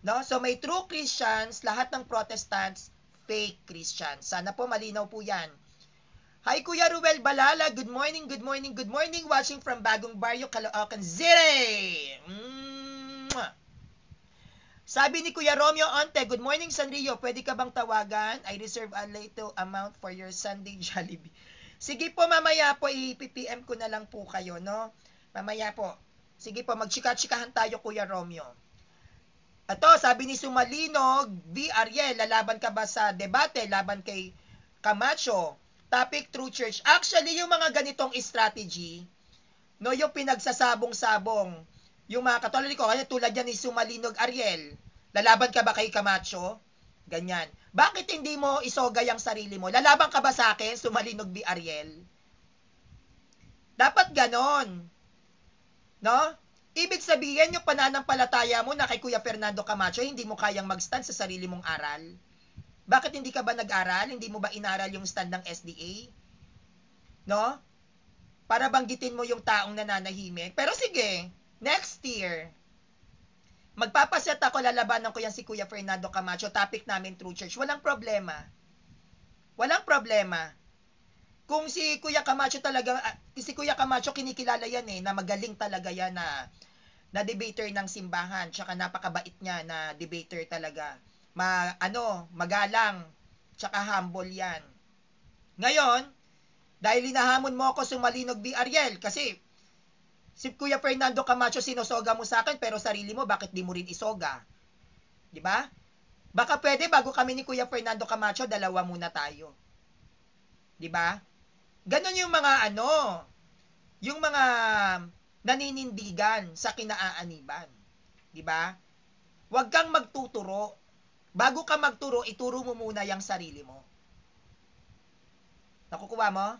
No? So may true Christians, lahat ng Protestants, fake Christians. Sana po malinaw po yan. Hi Kuya Ruel Balala, good morning, good morning, good morning. Watching from Bagong Barrio, Caloocan City. Sabi ni Kuya Romeo Onte, good morning Sanrio, pwede ka bang tawagan? I reserve a little amount for your Sunday Jollibee. Sige po, mamaya po, i-PPM ko na lang po kayo, no? Mamaya po. Sige po, magchika-chikahan tayo Kuya Romeo. Ito, sabi ni Sumalinog, V. Ariel, lalaban ka ba sa debate laban kay Camacho? Topic, True Church. Actually, yung mga ganitong strategy, no, yung pinagsasabong-sabong, yung mga katulad ko, kaya tulad yan ni Sumalinog Ariel, lalaban ka ba kay Camacho? Ganyan. Bakit hindi mo isogay ang sarili mo? Lalaban ka ba sa akin, Sumalinog V. Ariel? Dapat ganon. No? Ibig sabihin, yung pananampalataya mo na kay Kuya Fernando Camacho, hindi mo kayang mag-stand sa sarili mong aral. Bakit hindi ka ba nag-aral? Hindi mo ba inaral yung stand ng SDA? No? Para banggitin mo yung taong nananahimik. Pero sige, next year, magpapaset ako, lalabanan ko yan si Kuya Fernando Camacho, topic namin True Church. Walang problema. Walang problema. Kung si Kuya Camacho talaga, si Kuya Camacho kinikilala yan na magaling talaga yan na debater ng simbahan, tsaka napakabait niya na debater talaga. Magalang, tsaka humble yan. Ngayon, dahil hinahamon mo ako Sumalinog B. Ariel, kasi si Kuya Fernando Camacho sinosoga mo sa akin, pero sarili mo, bakit di mo rin isoga? Di ba? Baka pwede, bago kami ni Kuya Fernando Camacho, dalawa muna tayo. Di ba? Ganon yung mga yung mga naninindigan sa kinaaaniban. Di ba? Huwag kang magtuturo. Bago ka magturo, ituro mo muna yung sarili mo. Nakukuha mo?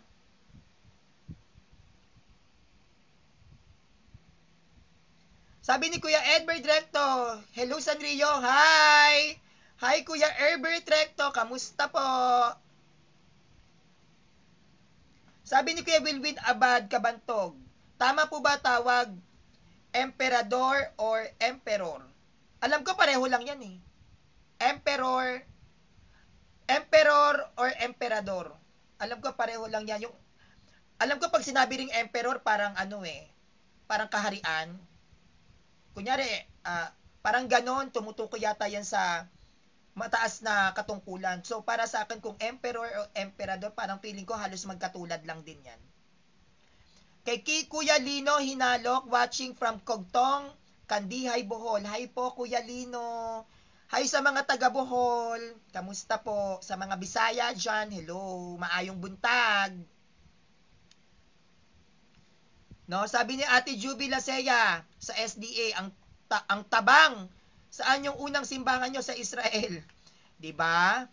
Sabi ni Kuya Edbert Recto, hello Sanrio, hi! Hi Kuya Edbert Recto, kamusta po? Sabi ni Kuya Wilwin Abad Kabantog, tama po ba tawag emperador or emperor? Alam ko pareho lang yan Emperor or emperador. Alam ko pareho lang yan. Alam ko pag sinabi ring emperor, parang parang kaharian. Kunyari, parang ganon, tumutukoy yata yan sa mataas na katungkulan. So, para sa akin, kung emperor o emperador, parang feeling ko halos magkatulad lang din yan. Kay Kuya Lino Hinalok, watching from Cogtong, Kandihay, Bohol. Hi po, Kuya Lino. Hi sa mga taga Bohol. Kamusta po? Sa mga Bisaya dyan, hello. Maayong buntag. No, sabi ni Ate Juby Lasea sa SDA, ang tabang. Saan yung unang simbahan nyo sa Israel? 'Di ba?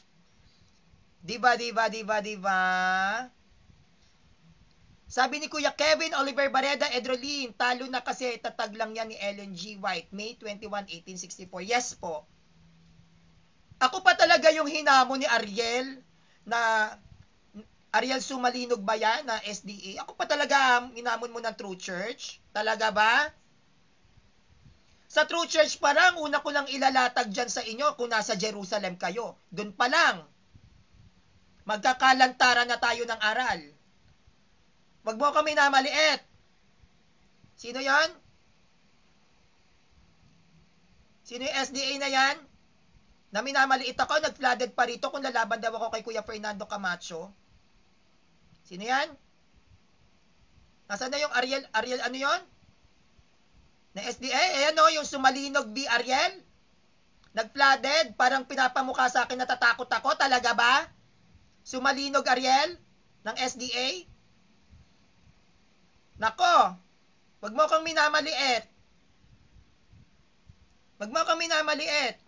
'Di ba? Sabi ni Kuya Kevin Oliver Barreda Edrolin, talo na kasi tatag lang yan ni Ellen G. White, May 21, 1864. Yes po. Ako pa talaga yung hinamon ni Ariel na Ariel Sumalinog ba yan na SDA? Ako pa talaga hinamon mo ng True Church? Talaga ba? Sa True Church pa lang, una ko lang ilalatag dyan sa inyo kung nasa Jerusalem kayo. Doon pa lang, magkakalantaran na tayo ng aral. Wag mo kami namaliit. Sino yan? Sino yung SDA na yan? Na minamaliit ako, nag-flooded pa rito kung lalaban daw ako kay Kuya Fernando Camacho. Sino yan? Nasaan na yung Ariel ano yon? Na SDA? Ayan o, yung Sumalinog B. Ariel? Nag-flooded? Parang pinapamukha sa akin natatakot ako. Talaga ba? Sumalinog Ariel? Ng SDA? Nako, wag mo kang minamaliit. Wag mo kang minamaliit.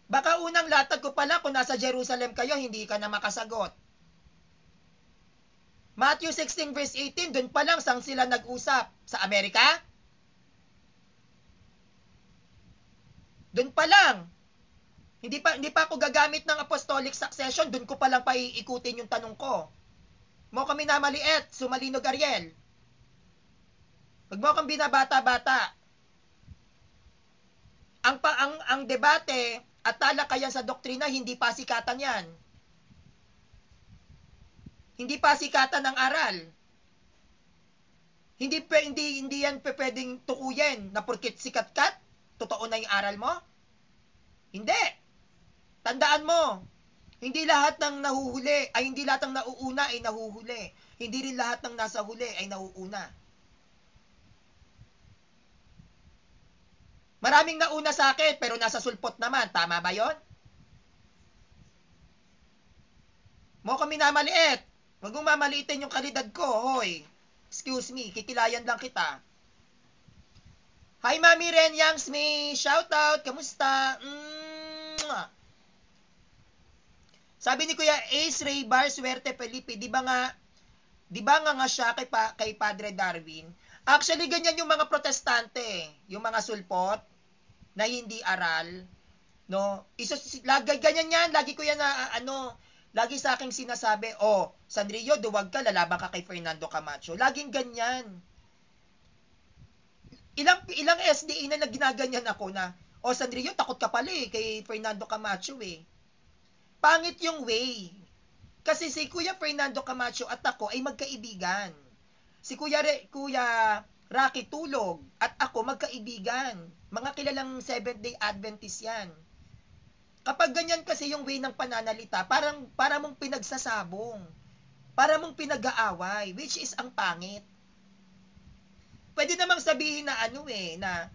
Baka unang latag ko pala kung nasa Jerusalem kayo, hindi ka na makasagot. Matthew 16 verse 18, doon pa lang saan sila nag-usap? Sa Amerika? Doon pa lang. Hindi pa ako gagamit ng apostolic succession, doon ko pa lang paiikutin yung tanong ko. Mo kami na maliit, Sumalinog Ariel. Wag mo kang binabata-bata. Ang debate at talakayan sa doktrina, hindi pasikatan yan. Hindi pasikatan ng aral. Hindi yan pwedeng tukuyin na porket sikat-kat, totoo na yung aral mo. Hindi. Tandaan mo, hindi lahat ng nahuhuli, ay hindi lahat ng nauuna ay nahuhuli. Hindi rin lahat ng nasa huli ay nauuna. Maraming nauna sa akin, pero nasa sulpot naman. Tama ba yon? Mo kami na maliit. Huwag mong mamaliitin yung kalidad ko, hoy. Excuse me, kikilayan lang kita. Hi, Mami Ren Yangsmi. Shout out. Kamusta? Sabi ni Kuya Ace Raybar, Swerte Felipe, di ba nga siya kay Padre Darwin? Actually, ganyan yung mga protestante, yung mga sulpot na hindi aral, no? Ganyan yan, lagi ko yan na, lagi sa aking sinasabi, Sanrio, duwag ka, lalaban ka kay Fernando Camacho. Laging ganyan. Ilang SDA na ginaganyan ako na, Sanrio, takot ka pala kay Fernando Camacho Pangit yung way. Kasi si Kuya Fernando Camacho at ako ay magkaibigan. Si Kuya Rocky Tulog at ako magkaibigan. Mga kilalang Seventh-day Adventist yan. Kapag ganyan kasi yung way ng pananalita, para mong pinagsasabong. Para mong pinag-aaway, which is ang pangit. Pwede namang sabihin na na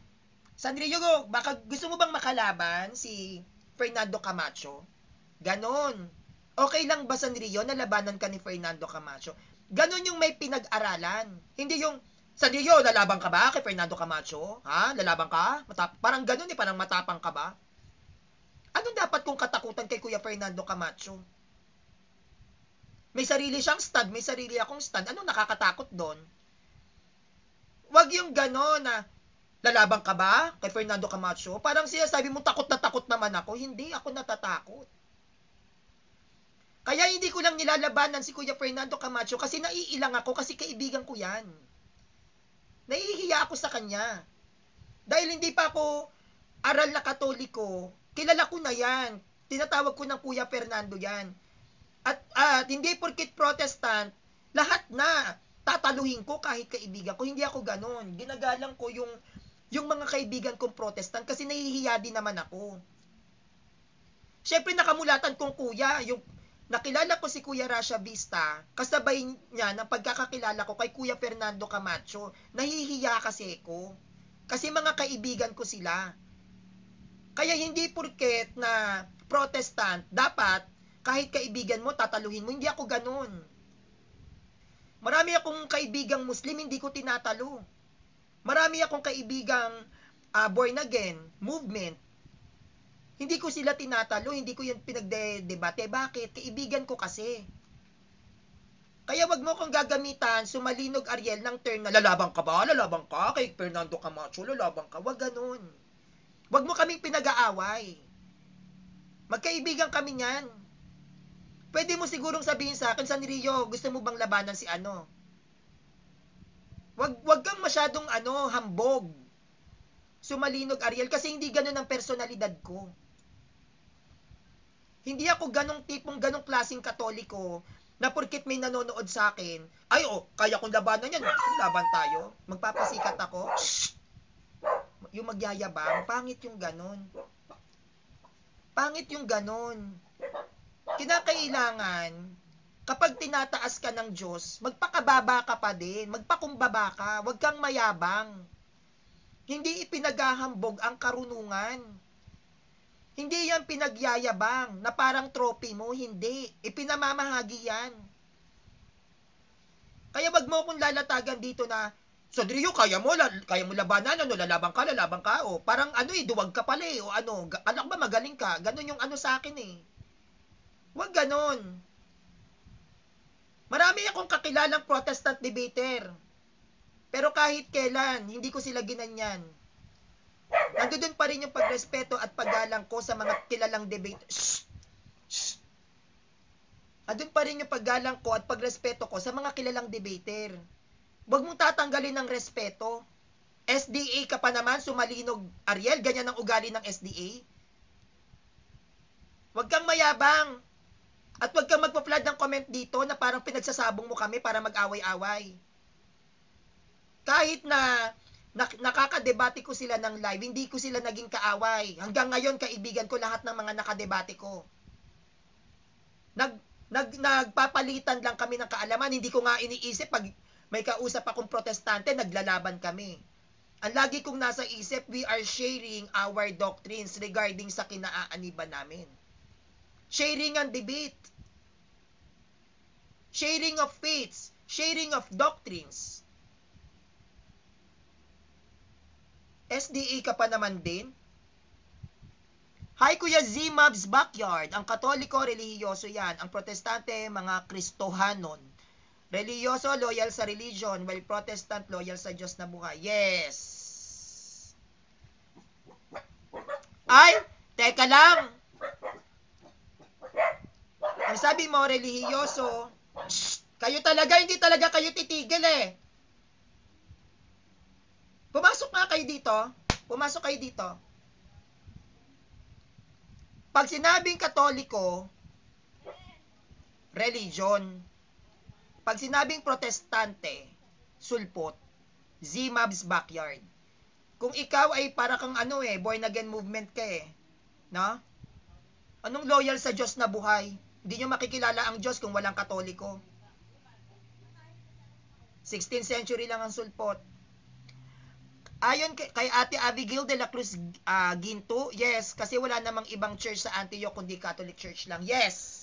Sanrio, baka gusto mo bang makalaban si Fernando Camacho? Ganon. Okay lang ba, Sanrio, na labanan ka ni Fernando Camacho? Ganon yung may pinag-aralan. Hindi yung, Sanrio, lalaban ka ba kay Fernando Camacho? Ha? Lalaban ka? Parang ganon parang matapang ka ba? Anong dapat kong katakutan kay Kuya Fernando Camacho? May sarili siyang stud, may sarili akong stud. Anong nakakatakot doon? Wag yung ganon na, lalaban ka ba kay Fernando Camacho? Parang siya sabi mo, takot na takot naman ako. Hindi ako natatakot. Kaya hindi ko lang nilalabanan si Kuya Fernando Camacho kasi naiilang ako kasi kaibigan ko yan. Nahihiya ako sa kanya. Dahil hindi pa ako aral na Katoliko, kilala ko na yan. Tinatawag ko ng Kuya Fernando yan. At hindi porkit Protestant, lahat na tataluhin ko kahit kaibigan ko. Hindi ako ganon. Ginagalang ko yung mga kaibigan kong Protestant kasi nahihiya din naman ako. Siyempre nakamulatan kong kuya, yung nakilala ko si Kuya Rasha Vista, kasabay niya ng pagkakakilala ko kay Kuya Fernando Camacho. Nahihiya kasi ko. Kasi mga kaibigan ko sila. Kaya hindi porket na Protestant, dapat kahit kaibigan mo, tataluhin mo. Hindi ako ganun. Marami akong kaibigang Muslim, hindi ko tinatalo. Marami akong kaibigang born again, movement. Hindi ko sila tinatalo, hindi ko yan pinagdedebate. Bakit? Kaibigan ko kasi. Kaya wag mo kong gagamitan, Sumalinog Ariel, ng term na lalaban ka ba? Lalaban ka kay Fernando Camacho, lalaban ka. Wag ganun. Wag mo kaming pinag-aaway. Magkaibigan kami niyan. Pwede mo sigurong sabihin sa akin, Sanrio, gusto mo bang labanan si Wag kang masyadong hambog. Sumalinog Ariel kasi hindi ganun ang personalidad ko. Hindi ako ganong klaseng Katoliko na porkit may nanonood sa akin, ay kaya kong labanan yan, laban tayo, magpapasikat ako, yung magyayabang, pangit yung ganon. Pangit yung ganon. Kinakailangan, kapag tinataas ka ng Diyos, magpakababa ka pa din, magpakumbaba ka, huwag kang mayabang. Hindi ipinaghahambog ang karunungan. Hindi yan pinagyayabang na parang trophy mo, hindi. Ipinamamahagi yan. Kaya wag mo akong lalatagan dito na, so Drio, kaya mo labanan, lalaban ka, parang duwag ka pala anak ba magaling ka, ganun yung sa akin Wag ganun. Marami akong kakilalang Protestant debater, pero kahit kailan, hindi ko sila ginanyan. Nandoon pa rin yung pagrespeto at paggalang ko sa mga kilalang debater. Andun pa rin yung paggalang ko at pagrespeto ko sa mga kilalang debater. Huwag mong tatanggalin ng respeto. SDA ka pa naman, sumalinog Ariel, ganyan ang ugali ng SDA. Huwag kang mayabang. At huwag kang magpa-flood ng comment dito na parang pinagsasabong mo kami para mag-away-away. Kahit na nakakadebate ko sila ng live, hindi ko sila naging kaaway. Hanggang ngayon, kaibigan ko lahat ng mga nakadebate ko. Nagpapalitan lang kami ng kaalaman. Hindi ko nga iniisip pag may kausap akong protestante, naglalaban kami. Ang lagi kong nasa isip, we are sharing our doctrines regarding sa kinaaaniban namin. Sharing ang debate. Sharing of faiths. Sharing of doctrines. SDA ka pa naman din? Hi Kuya Z Mavs Backyard. Ang Katoliko, relihiyoso yan. Ang Protestante, mga Kristohanon. Relihiyoso, loyal sa religion, while Protestant, loyal sa Diyos na buhay. Yes! Ay, teka lang. Ang sabi mo, relihiyoso, kayo talaga, hindi talaga kayo titigil Pumasok nga kayo dito. Pumasok kayo dito. Pag sinabing Katoliko, religion. Pag sinabing Protestante, sulpot. Z-Mavs Backyard. Kung ikaw ay para kang born again movement ka no? Anong loyal sa Diyos na buhay? Hindi nyo makikilala ang Diyos kung walang Katoliko. 16th century lang ang sulpot. Ayon kay Ate Abigail de la Cruz Ginto, yes, kasi wala namang ibang church sa Antioch kundi Catholic Church lang. Yes.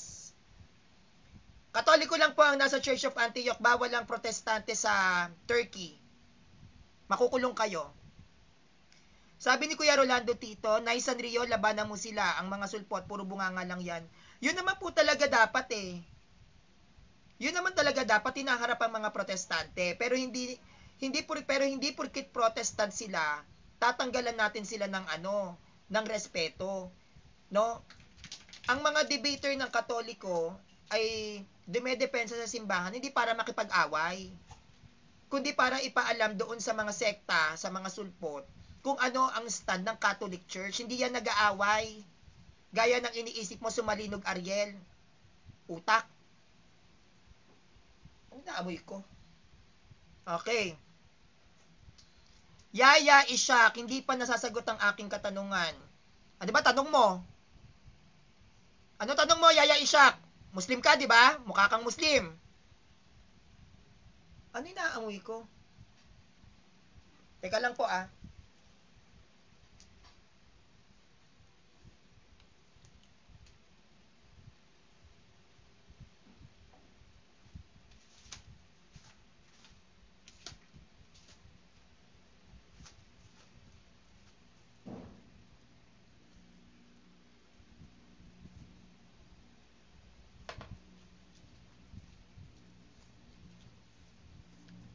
Katoliko lang po ang nasa Church of Antioch, bawal lang protestante sa Turkey. Makukulong kayo. Sabi ni Kuya Rolando Tito, Nay San Rio, labanan mo sila, ang mga sulpot, puro bunganga lang yan. Yun naman po talaga dapat Yun naman talaga dapat hinaharap ang mga protestante, pero hindi porkit Protestant sila, tatanggalan natin sila ng ng respeto, no? Ang mga debater ng Katoliko ay dumedepensa sa simbahan hindi para makipag-away, kundi para ipaalam doon sa mga sekta, sa mga sulpot, kung ano ang stand ng Catholic Church. Hindi yan nag-aaway. Gaya ng iniisip mo, sumalinog Ariel. Utak. Ang naamoy ko. Okay. Yaya Ishak, hindi pa nasasagot ang aking katanungan. Di ba tanong mo? Ano tanong mo, Yaya Ishak? Muslim ka, di ba? Mukha kang Muslim. Ano yung naamoy ko? Teka lang po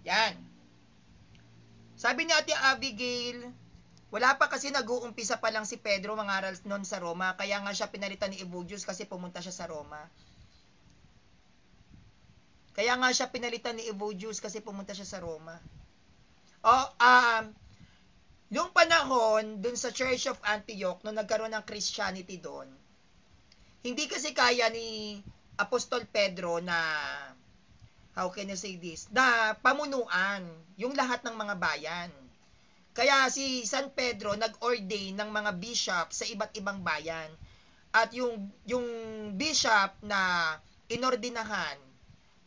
Yan. Sabi ni Ate Abigail, wala pa kasi nag-uumpisa pa lang si Pedro mangaral noon sa Roma, kaya nga siya pinalitan ni Evodius kasi pumunta siya sa Roma. Kaya nga siya pinalitan ni Evodius kasi pumunta siya sa Roma. Noong panahon, dun sa Church of Antioch, nung nagkaroon ng Christianity doon, hindi kasi kaya ni Apostol Pedro na, how can I say this, na pamunuan yung lahat ng mga bayan. Kaya si San Pedro nag-ordain ng mga bishop sa iba't ibang bayan. At yung bishop na inordinahan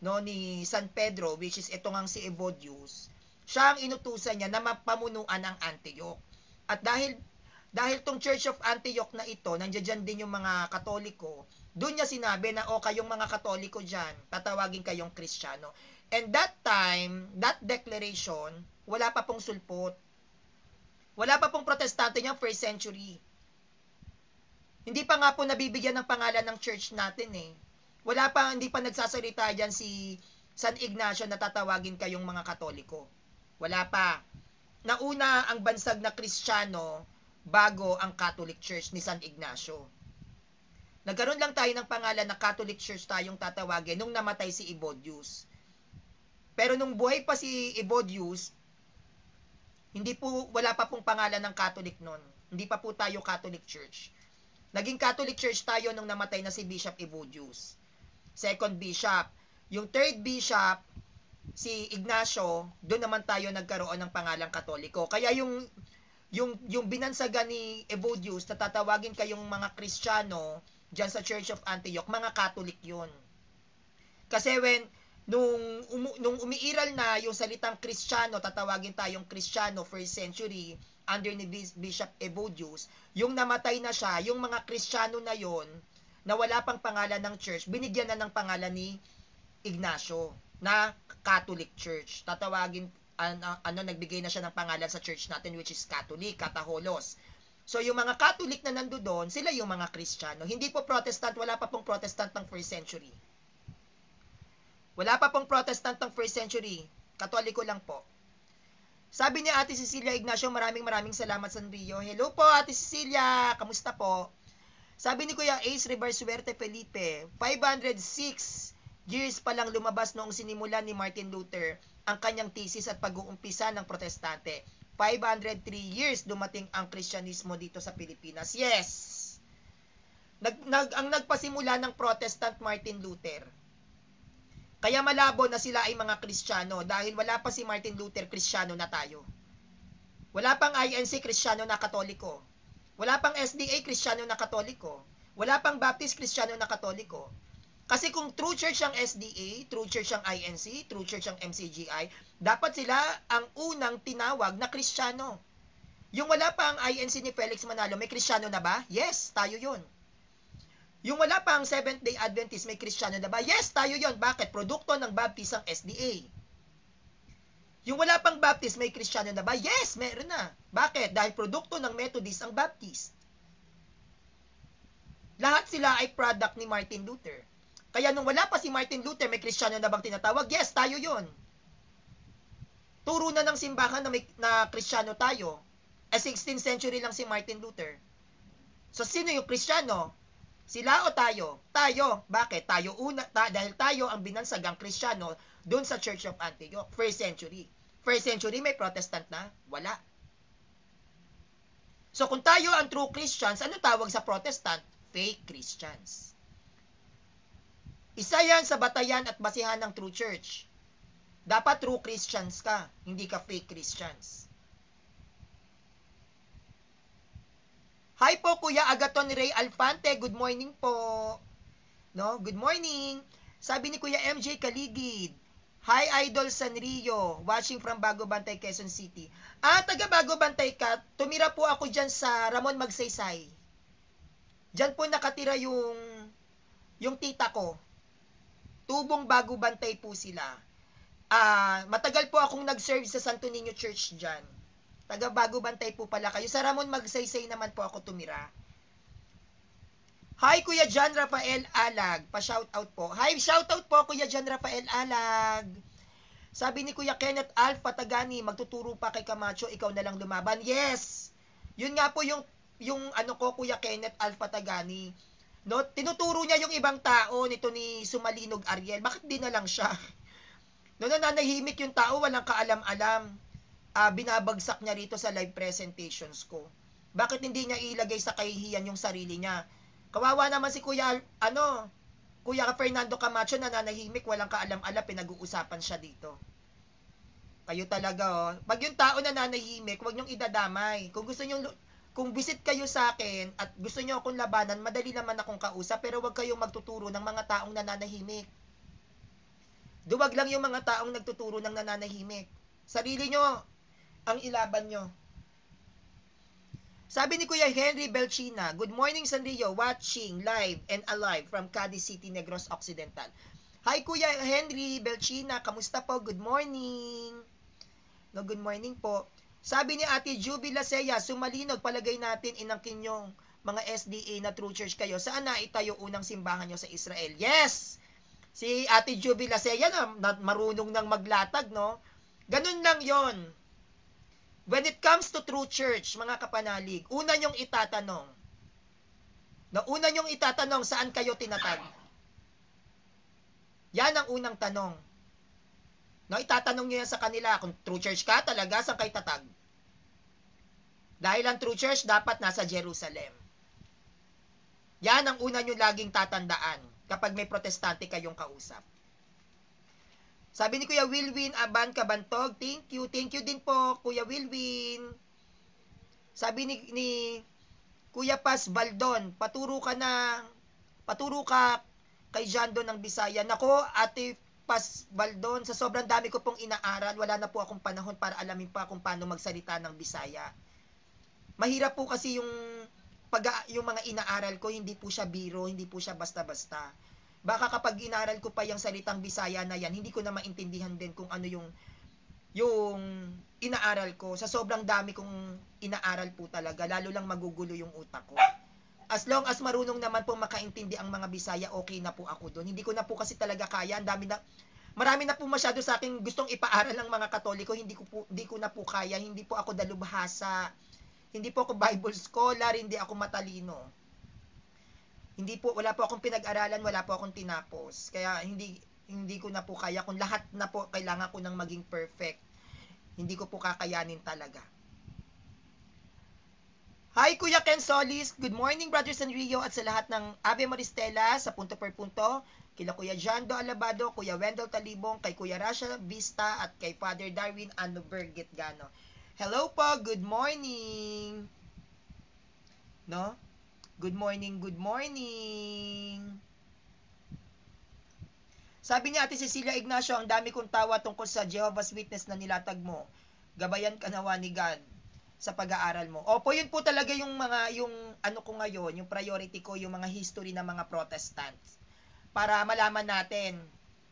no ni San Pedro, which is ito ngang si Evodius, siya ang inutusan niya na mapamunuan ang Antioch. At dahil tong Church of Antioch na ito, nandiyan din yung mga Katoliko, doon niya sinabi na kayong mga Katoliko diyan, tatawagin kayong Kristiyano. And that time, that declaration, wala pa pong sulpot. Wala pa pong protestante niyang first century. Hindi pa nga po nabibigyan ng pangalan ng church natin eh. Hindi pa nagsasalita diyan si San Ignacio na tatawagin kayong mga Katoliko. Wala pa. Nauna ang bansag na Kristiyano bago ang Catholic Church ni San Ignacio. Nagkaroon lang tayo ng pangalan na Catholic Church tayong tatawagin nung namatay si Evodius. Pero nung buhay pa si Evodius, wala pa pong pangalan ng Catholic noon. Hindi pa po tayo Catholic Church. Naging Catholic Church tayo nung namatay na si Bishop Evodius. Second bishop. Yung third bishop, si Ignacio, doon naman tayo nagkaroon ng pangalang Katoliko. Kaya yung binansagan ni Evodius, tatawagin kayong mga Kristiyano diyan sa Church of Antioch, mga Catholic 'yun. Kasi nung umiiral na yung salitang Kristiyano, tatawagin tayong Kristiyano first century under ni Bishop Evodius, yung namatay na siya, yung mga Kristiyano na 'yon na wala pang pangalan ng church, binigyan na ng pangalan ni Ignacio na Catholic Church. Tatawagin nagbigay na siya ng pangalan sa church natin, which is Catholic, Kataholos. So yung mga Catholic na nandoon, sila yung mga Kristiyano. Hindi po Protestant, wala pa pong Protestant ng first century. Wala pa pong Protestant ng first century. Katoliko lang po. Sabi ni Ate Cecilia Ignacio, maraming salamat San Rio. Hello po Ate Cecilia, kamusta po? Sabi ni Kuya Ace Riversuerte Felipe, 506 years pa lang lumabas noong sinimulan ni Martin Luther ang kanyang thesis at pag-uumpisa ng protestante. 503 years dumating ang Kristyanismo dito sa Pilipinas. Yes! Ang nagpasimula ng Protestant Martin Luther. Kaya malabo na sila ay mga Kristiyano dahil wala pa si Martin Luther, Kristiyano na tayo. Wala pang INC, Kristiyano na Katoliko. Wala pang SDA, Kristiyano na Katoliko. Wala pang Baptist, Kristiyano na Katoliko. Kasi kung true church ang SDA, true church ang INC, true church ang MCGI, dapat sila ang unang tinawag na Kristiyano. Yung wala pa ang INC ni Felix Manalo, may Kristiyano na ba? Yes, tayo yun. Yung wala pa ang Seventh-day Adventist, may Kristiyano na ba? Yes, tayo yun. Bakit? Produkto ng Baptist ang SDA. Yung wala pang Baptist, may Kristiyano na ba? Yes, meron na. Bakit? Dahil produkto ng Methodist ang Baptist. Lahat sila ay product ni Martin Luther. Kaya nung wala pa si Martin Luther, may Kristiyano na bang tinatawag? Yes, tayo yun. Turo na ng simbahan na Kristiyano tayo. 16th century lang si Martin Luther. So, sino yung Kristiyano? Sila o tayo? Tayo. Bakit? Tayo dahil tayo ang binansagang Kristiyano doon sa Church of Antioch, first century. First century, may Protestant na? Wala. So, kung tayo ang true Christians, ano tawag sa Protestant? Fake Christians. Isa yan sa batayan at basihan ng true church. Dapat true Christians ka, hindi ka fake Christians. Hi po Kuya Agaton Ray Alfante, good morning po. No, good morning. Sabi ni Kuya MJ Kaligid, hi Idol San Rio, watching from Bago Bantay, Quezon City. Taga Bago Bantay ka, tumira po ako dyan sa Ramon Magsaysay. Dyan po nakatira yung tita ko. Tubong Bago Bantay po sila. Matagal po akong nag-serve sa Santo Niño Church dyan. Taga Bago Bantay po pala kayo. Sa Ramon Magsaysay naman po ako tumira. Hi Kuya John Rafael Alag, pa-shoutout po. Hi, shoutout po Kuya John Rafael Alag. Sabi ni Kuya Kenneth Alf Patagani, magtuturo pa kay Camacho, ikaw na lang lumaban. Yes! Yun nga po yung Kuya Kenneth Alf Patagani. No, tinuturo niya yung ibang tao nito ni Sumalinog Ariel. Bakit di na lang siya? No, nananahimik yung tao, walang kaalam-alam. binabagsak niya rito sa live presentations ko? Bakit hindi niya ilagay sa kahihiyan yung sarili niya? Kawawa naman si Kuya Fernando Camacho, nananahimik, walang kaalam-alam, pinag-uusapan siya dito. Kayo talaga, oh. Pag yung tao nananahimik, huwag niyong idadamay. Kung visit kayo sa akin at gusto niyo akong labanan, madali naman akong kausap, pero huwag kayong magtuturo ng mga taong nananahimik. Duwag lang yung mga taong nagtuturo ng nananahimik. Sarili nyo ang ilaban nyo. Sabi ni Kuya Henry Belchina, good morning Sanrio, watching live and alive from Cadiz City, Negros Occidental. Hi Kuya Henry Belchina, kamusta po? Good morning. No, good morning po. Sabi ni Ate Juby Lasea, Sumalinog, palagay natin inangkin yung mga SDA na true church kayo. Saan na itayo unang simbahan nyo sa Israel? Yes! Si Ate Juby Lasea na marunong nang maglatag, no? Ganun lang yon. When it comes to true church, mga kapanalig, una nyong itatanong. Una nyong itatanong, saan kayo tinatag? Yan ang unang tanong. No, itatanong nyo yan sa kanila, kung true church ka talaga, saan kayo tatag? Dahil ang true church, dapat nasa Jerusalem. Yan ang una nyo laging tatandaan kapag may protestante kayong kausap. Sabi ni Kuya Wilwin Aban Kabantog, thank you din po Kuya Wilwin. Sabi ni Kuya Paz Baldon, paturo ka kay Jando ng Bisaya. Nako, Ate Paz Baldon, sa sobrang dami ko pong inaaral, wala na po akong panahon para alamin pa kung paano magsalita ng Bisaya. Mahirap po kasi yung mga inaaral ko, hindi po siya biro, hindi po siya basta-basta. Baka kapag inaral ko pa yung salitang Bisaya na yan, hindi ko na maintindihan din kung ano yung inaaral ko. Sa sobrang dami kong inaaral po talaga, lalo lang magugulo yung utak ko. As long as marunong naman po makaintindi ang mga Bisaya, okay na po ako doon. Hindi ko na po kasi talaga kaya. Marami na po masyado sa akin gustong ipaaral ng mga Katoliko, hindi ko na po kaya. Hindi po ako dalubhasa. Hindi po ako Bible scholar, hindi ako matalino. Wala po akong pinag-aralan, wala po akong tinapos. Kaya hindi ko na po kaya. Kung lahat na po kailangan ko nang maging perfect, hindi ko po kakayanin talaga. Hi Kuya Ken Solis, good morning Brothers and Rio at sa lahat ng Ave Maristela sa punto per punto, kila Kuya Jando Alabado, Kuya Wendell Talibong, kay Kuya Rasha Vista at kay Father Darwin Anobergit Gano. Hello po, good morning. No? Good morning. Sabi ni Ate Cecilia Ignacio, ang dami kong tawa tungkol sa Jehovah's Witness na nilatag mo. Gabayan ka nawa ni God sa pag-aaral mo. Opo, yun po talaga yung ano ko ngayon, yung priority ko, yung mga history ng mga Protestants. Para malaman natin.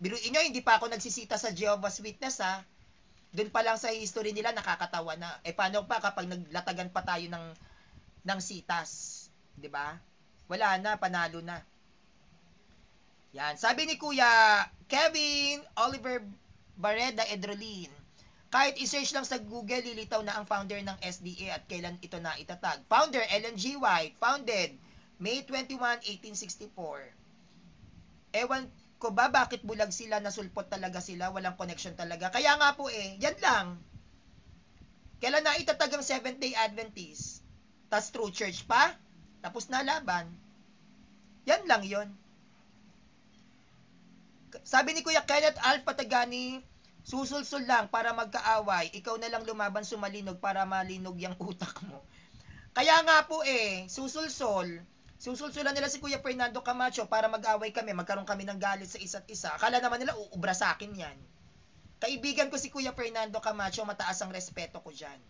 Biruin nyo, hindi pa ako nagsisita sa Jehovah's Witness ha. Doon pa lang sa history nila, nakakatawa na. Paano pa kapag naglatagan pa tayo ng sitas? 'Di ba? Wala na, panalo na. Yan, sabi ni Kuya Kevin Oliver Barreda Edrolin, kahit i-search lang sa Google, lilitaw na ang founder ng SDA at kailan ito na itatag. Founder Ellen G. White, founded May 21, 1864. Ewan ko ba bakit bulag sila, nasulpot talaga sila, walang connection talaga. Kaya nga po yan lang. Kailan na itatag ang Seventh-day Adventist? Tas true church pa? Tapos na laban. Yan lang yon. Sabi ni Kuya Kenneth Alf Patagani, susulsul lang para magkaaway. Ikaw na lang lumaban Sumalinog para malinog yung utak mo. Kaya nga po susulsul. Susulsulan nila si Kuya Fernando Camacho para mag-away kami, magkaroon kami ng galit sa isa't isa. Akala naman nila uubra sa akin yan. Kaibigan ko si Kuya Fernando Camacho, mataas ang respeto ko dyan.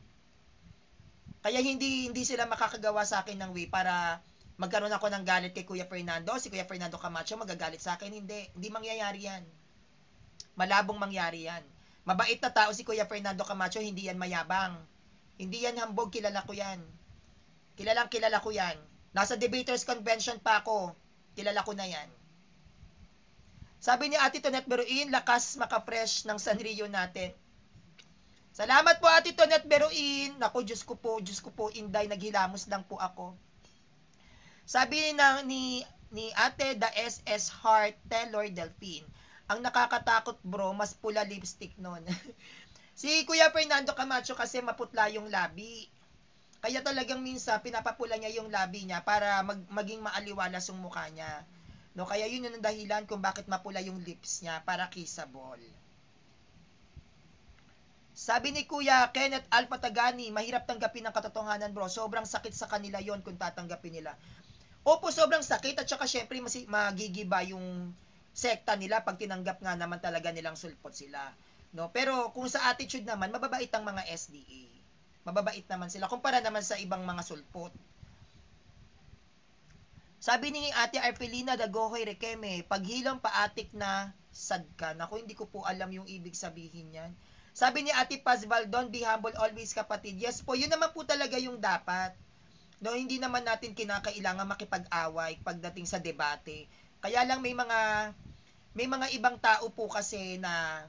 Kaya hindi sila makakagawa sa akin ng way para magkaroon ako ng galit kay Kuya Fernando. Si Kuya Fernando Camacho magagalit sa akin. Hindi mangyayari yan. Malabong mangyari yan. Mabait na tao si Kuya Fernando Camacho, hindi yan mayabang. Hindi yan hambog, kilala ko yan. Kilala ko yan. Nasa Debaters Convention pa ako. Kilala ko na yan. Sabi ni Ate Tonet Beruin, lakas maka-fresh ng Sanrio natin. Salamat po Ate Tonet Beruin. Naku, Diyos ko po, Inday, naghilamos lang po ako. Sabi ni Ate The SS Heart Taylor Delphine, ang nakakatakot bro, mas pula lipstick nun. Si Kuya Fernando Camacho kasi maputla yung labi. Kaya talagang minsan pinapapula niya yung labi niya para maging maaliwalas yung mukha niya. No, kaya yun yung dahilan kung bakit mapula yung lips niya para kissable. Sabi ni Kuya Kenneth Alpatagani, mahirap tanggapin ang katotohanan bro. Sobrang sakit sa kanila yon kung tatanggapin nila. Opo, sobrang sakit at saka syempre magigiba yung sekta nila pag tinanggap nga naman talaga nilang sulpot sila. No, pero kung sa attitude naman, mababait ang mga SDA. Mababait naman sila kumpara naman sa ibang mga sulpot. Sabi ni Ate Arfelina Dagohoy Requeme, paghilang paatik na sadka. Naku, hindi ko po alam yung ibig sabihin yan. Sabi ni Ate Paz Valdon, be humble always kapatid. Yes po, yun naman po talaga yung dapat. No, hindi naman natin kinakailangan makipag-away pagdating sa debate. Kaya lang may mga ibang tao po kasi na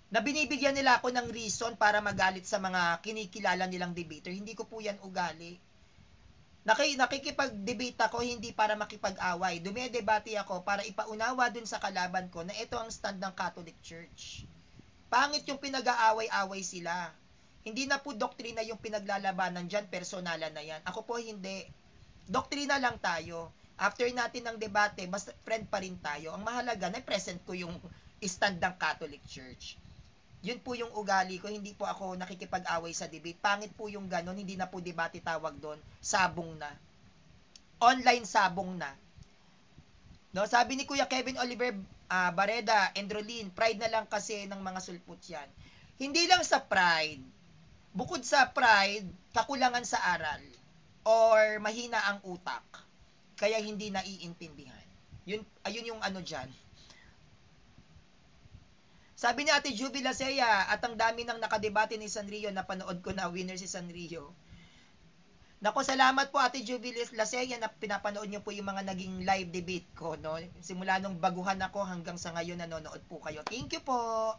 binibigyan nila ako ng reason para magalit sa mga kinikilala nilang debater. Hindi ko po yan ugali. Nakikipag-debate ako hindi para makipag-away. Dumedebate ako para ipaunawa dun sa kalaban ko na ito ang stand ng Catholic Church. Pangit yung pinag-aaway-away sila. Hindi na po doktrina yung pinaglalabanan dyan, personalan na yan. Ako po hindi. Doktrina lang tayo. After natin ng debate, basta friend pa rin tayo. Ang mahalaga, na-present ko yung stand ng Catholic Church. Yun po yung ugali ko, hindi po ako nakikipag-away sa debate. Pangit po yung ganon, hindi na po debate tawag doon. Sabong na. Online sabong na. No, sabi ni Kuya Kevin Oliver Bareda, Endrolin, pride na lang kasi ng mga sulpot yan. Hindi lang sa pride. Bukod sa pride, kakulangan sa aral or mahina ang utak. Kaya hindi naiintindihan. Ayun yung ano dyan. Sabi ni Ate Juby Lasea, at ang dami ng nakadebate ni Sanrio, napanood ko na winner si Sanrio. Nako, salamat po Ate Juby Lasea na pinapanood niyo po yung mga naging live debate ko, no? Simula nung baguhan ako hanggang sa ngayon nanonood po kayo. Thank you po.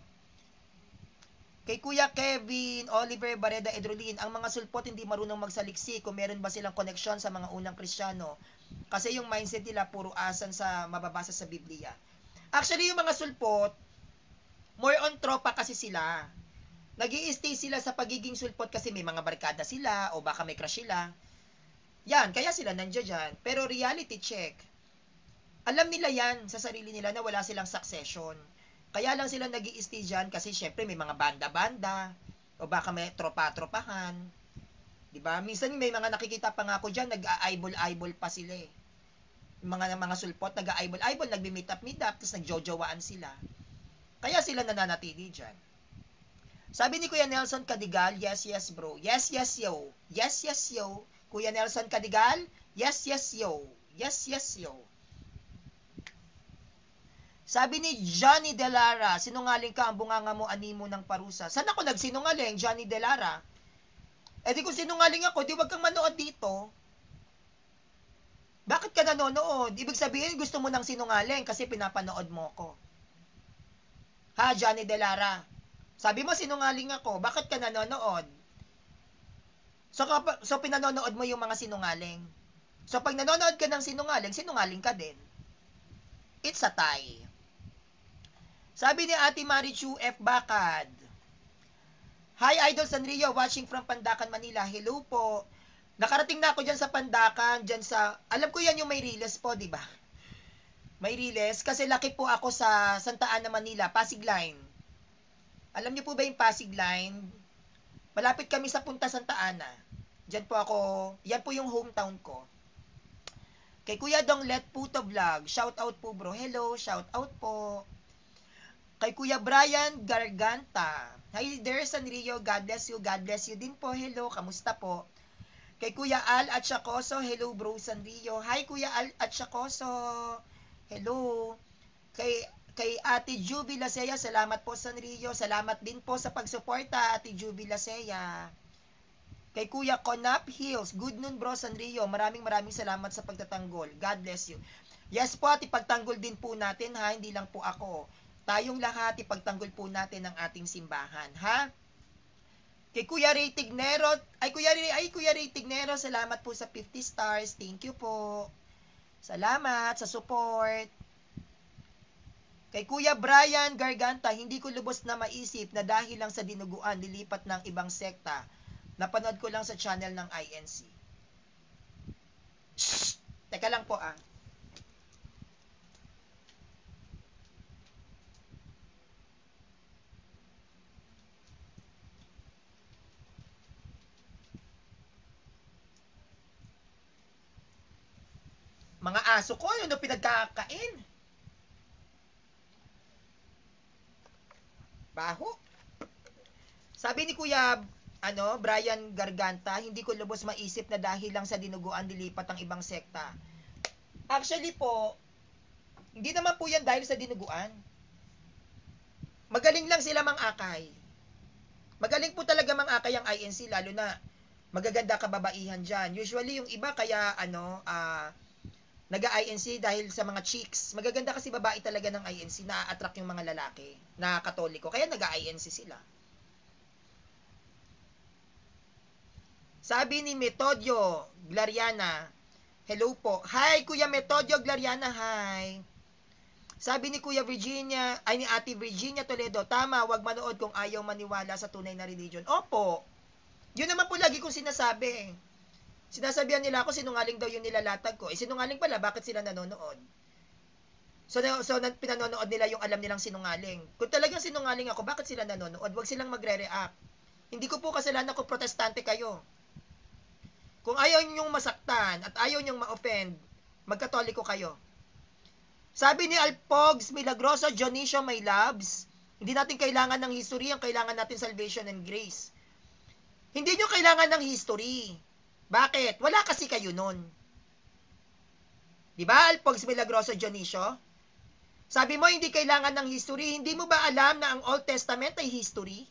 Kay Kuya Kevin Oliver Bareda Edrolin, ang mga sulpot hindi marunong magsaliksi kung meron ba silang koneksyon sa mga unang Kristiyano. Kasi yung mindset nila puro asan sa mababasa sa Biblia. Actually, yung mga sulpot, more on tropa kasi sila. Nag-i-stay sila sa pagiging sulpot kasi may mga barkada sila o baka may crush sila. Yan, kaya sila nandiyan dyan. Pero reality check. Alam nila yan sa sarili nila na wala silang succession. Kaya lang sila nag-i-stay dyan kasi syempre may mga banda-banda o baka may tropa-tropahan. Diba? Minsan may mga nakikita pa nga ako dyan, nag-a-eyeball-eyeball pa sila eh. Mga sulpot, nag-a-eyeball-eyeball, nagbi-meet up, tapos nagjojowaan sila. Kaya sila nananatili dyan. Sabi ni Kuya Nelson Cadigal, yes, yes bro. Yes, yes yo. Yes, yes yo. Kuya Nelson Cadigal, yes, yes yo. Yes, yes yo. Sabi ni Johnny Delara, sinungaling ka ang bunganga mo, animo ng parusa. Saan ako nagsinungaling, Johnny Delara? Eh di kung sinungaling ako, di wag kang manood dito. Bakit ka nanonood? Ibig sabihin, gusto mo nang sinungaling kasi pinapanood mo ko. Ha, Johnny Delara? Sabi mo sinungaling ako, bakit ka nanonood? So pinanonood mo yung mga sinungaling. So pag nanonood ka ng sinungaling, sinungaling ka din. It's a tie. Sabi ni Ate Marichu F. Bakad, hi Idol Sanrio, watching from Pandacan, Manila. Hello po. Nakarating na ako dyan sa Pandacan, dyan sa, alam ko yan yung may Riles po, di ba? May Riles, kasi laki po ako sa Santa Ana, Manila, Pasig Line. Alam niyo po ba yung Pasig Line? Malapit kami sa Punta Santa Ana. Diyan po ako, yan po yung hometown ko. Kay Kuya Donglet Puto Vlog, shout out po bro. Hello, shout out po. Kay Kuya Brian Garganta, hi there Sanrio, God bless you din po. Hello, kamusta po? Kay Kuya Al Atchacoso, hello bro Sanrio. Hi Kuya Al Atchacoso. Hello. Kay Ate Juby Lasea, salamat po Sanrio. Salamat din po sa pagsuporta Ate Juby Lasea. Kay Kuya Conap Hills, good noon bro Sanrio. Maraming salamat sa pagtatanggol. God bless you. Yes po, at ipagtanggol din po natin ha, hindi lang po ako. Tayong lahat ipagtanggol po natin ang ating simbahan, ha? Kay Kuya Ray Tignero, Kuya Ray Tignero, salamat po sa 50 stars. Thank you po. Salamat sa support. Kay Kuya Brian Garganta, hindi ko lubos na maisip na dahil lang sa dinuguan, lilipat ng ibang sekta. Napanood ko lang sa channel ng INC. Shh! Teka lang po ah. Mga aso ko, ano pinagkakain? Baho. Sabi ni Kuya Brian Garganta, hindi ko lubos maisip na dahil lang sa dinuguan dilipat ang ibang sekta. Actually po, hindi naman po yan dahil sa dinuguan. Magaling lang sila mang-akay. Magaling po talaga mang-akay ang INC, lalo na magaganda kababaihan dyan. Usually yung iba kaya nag-INC dahil sa mga chicks. Magaganda kasi babae talaga ng INC, na-attract yung mga lalaki na Katoliko. Kaya nag-INC sila. Sabi ni Metodio Glariana, hello po. Hi, Kuya Metodio Glariana, hi. Sabi ni ni Ate Virginia Toledo, tama, wag manood kung ayaw maniwala sa tunay na religion. Opo. Yun naman po lagi kong sinasabi. Sinasabihan nila ako sinungaling daw yung nilalatag ko. Sinungaling pala, bakit sila nanonood? So pinanonood nila yung alam nilang sinungaling. Kung talagang sinungaling ako, bakit sila nanonood? Wag silang magre-react. Hindi ko po kasalanan kung protestante kayo. Kung ayaw niyong masaktan at ayaw niyong ma-offend, magkatoliko kayo. Sabi ni Alpogs Milagroso Dionisio, my loves, hindi natin kailangan ng history, ang kailangan natin salvation and grace. Hindi niyo kailangan ng history. Bakit? Wala kasi kayo nun. Di ba, Alpogs Milagroso Dionisio? Sabi mo, hindi kailangan ng history. Hindi mo ba alam na ang Old Testament ay history?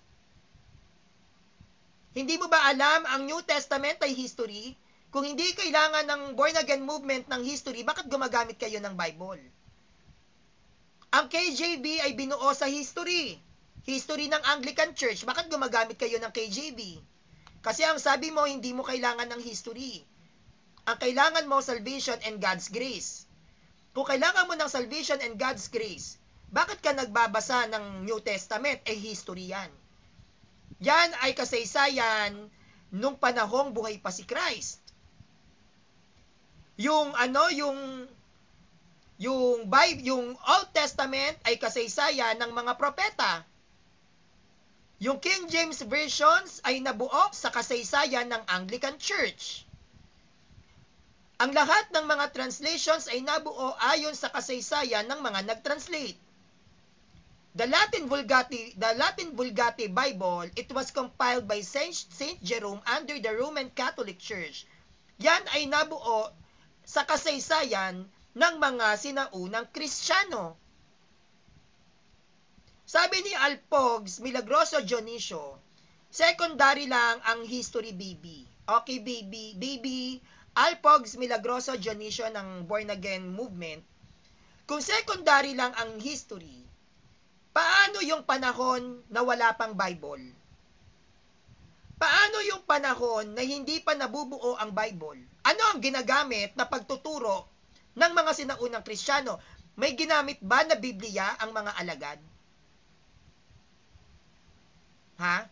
Hindi mo ba alam ang New Testament ay history? Kung hindi kailangan ng born-again movement ng history, bakit gumagamit kayo ng Bible? Ang KJV ay binuo sa history. History ng Anglican Church, bakit gumagamit kayo ng KJV? Kasi ang sabi mo, hindi mo kailangan ng history. Ang kailangan mo, salvation and God's grace. Kung kailangan mo ng salvation and God's grace, bakit ka nagbabasa ng New Testament? history yan. Yan ay kasaysayan nung panahong buhay pa si Christ. Yung Old Testament ay kasaysayan ng mga propeta. Yung King James versions ay nabuo sa kasaysayan ng Anglican Church. Ang lahat ng mga translations ay nabuo ayon sa kasaysayan ng mga nag-translate. The Latin Vulgate Bible, it was compiled by Saint Jerome under the Roman Catholic Church. Yan ay nabuo sa kasaysayan ng mga sinaunang Kristiyano. Sabi ni Alpogs Milagroso Dionisio, secondary lang ang history, baby. Okay, baby Alpogs Milagroso Dionisio ng Born Again Movement. Kung secondary lang ang history, paano yung panahon na wala pang Bible? Paano yung panahon na hindi pa nabubuo ang Bible? Ano ang ginagamit na pagtuturo ng mga sinaunang Kristiyano? May ginamit ba na Biblia ang mga alagad? Ha?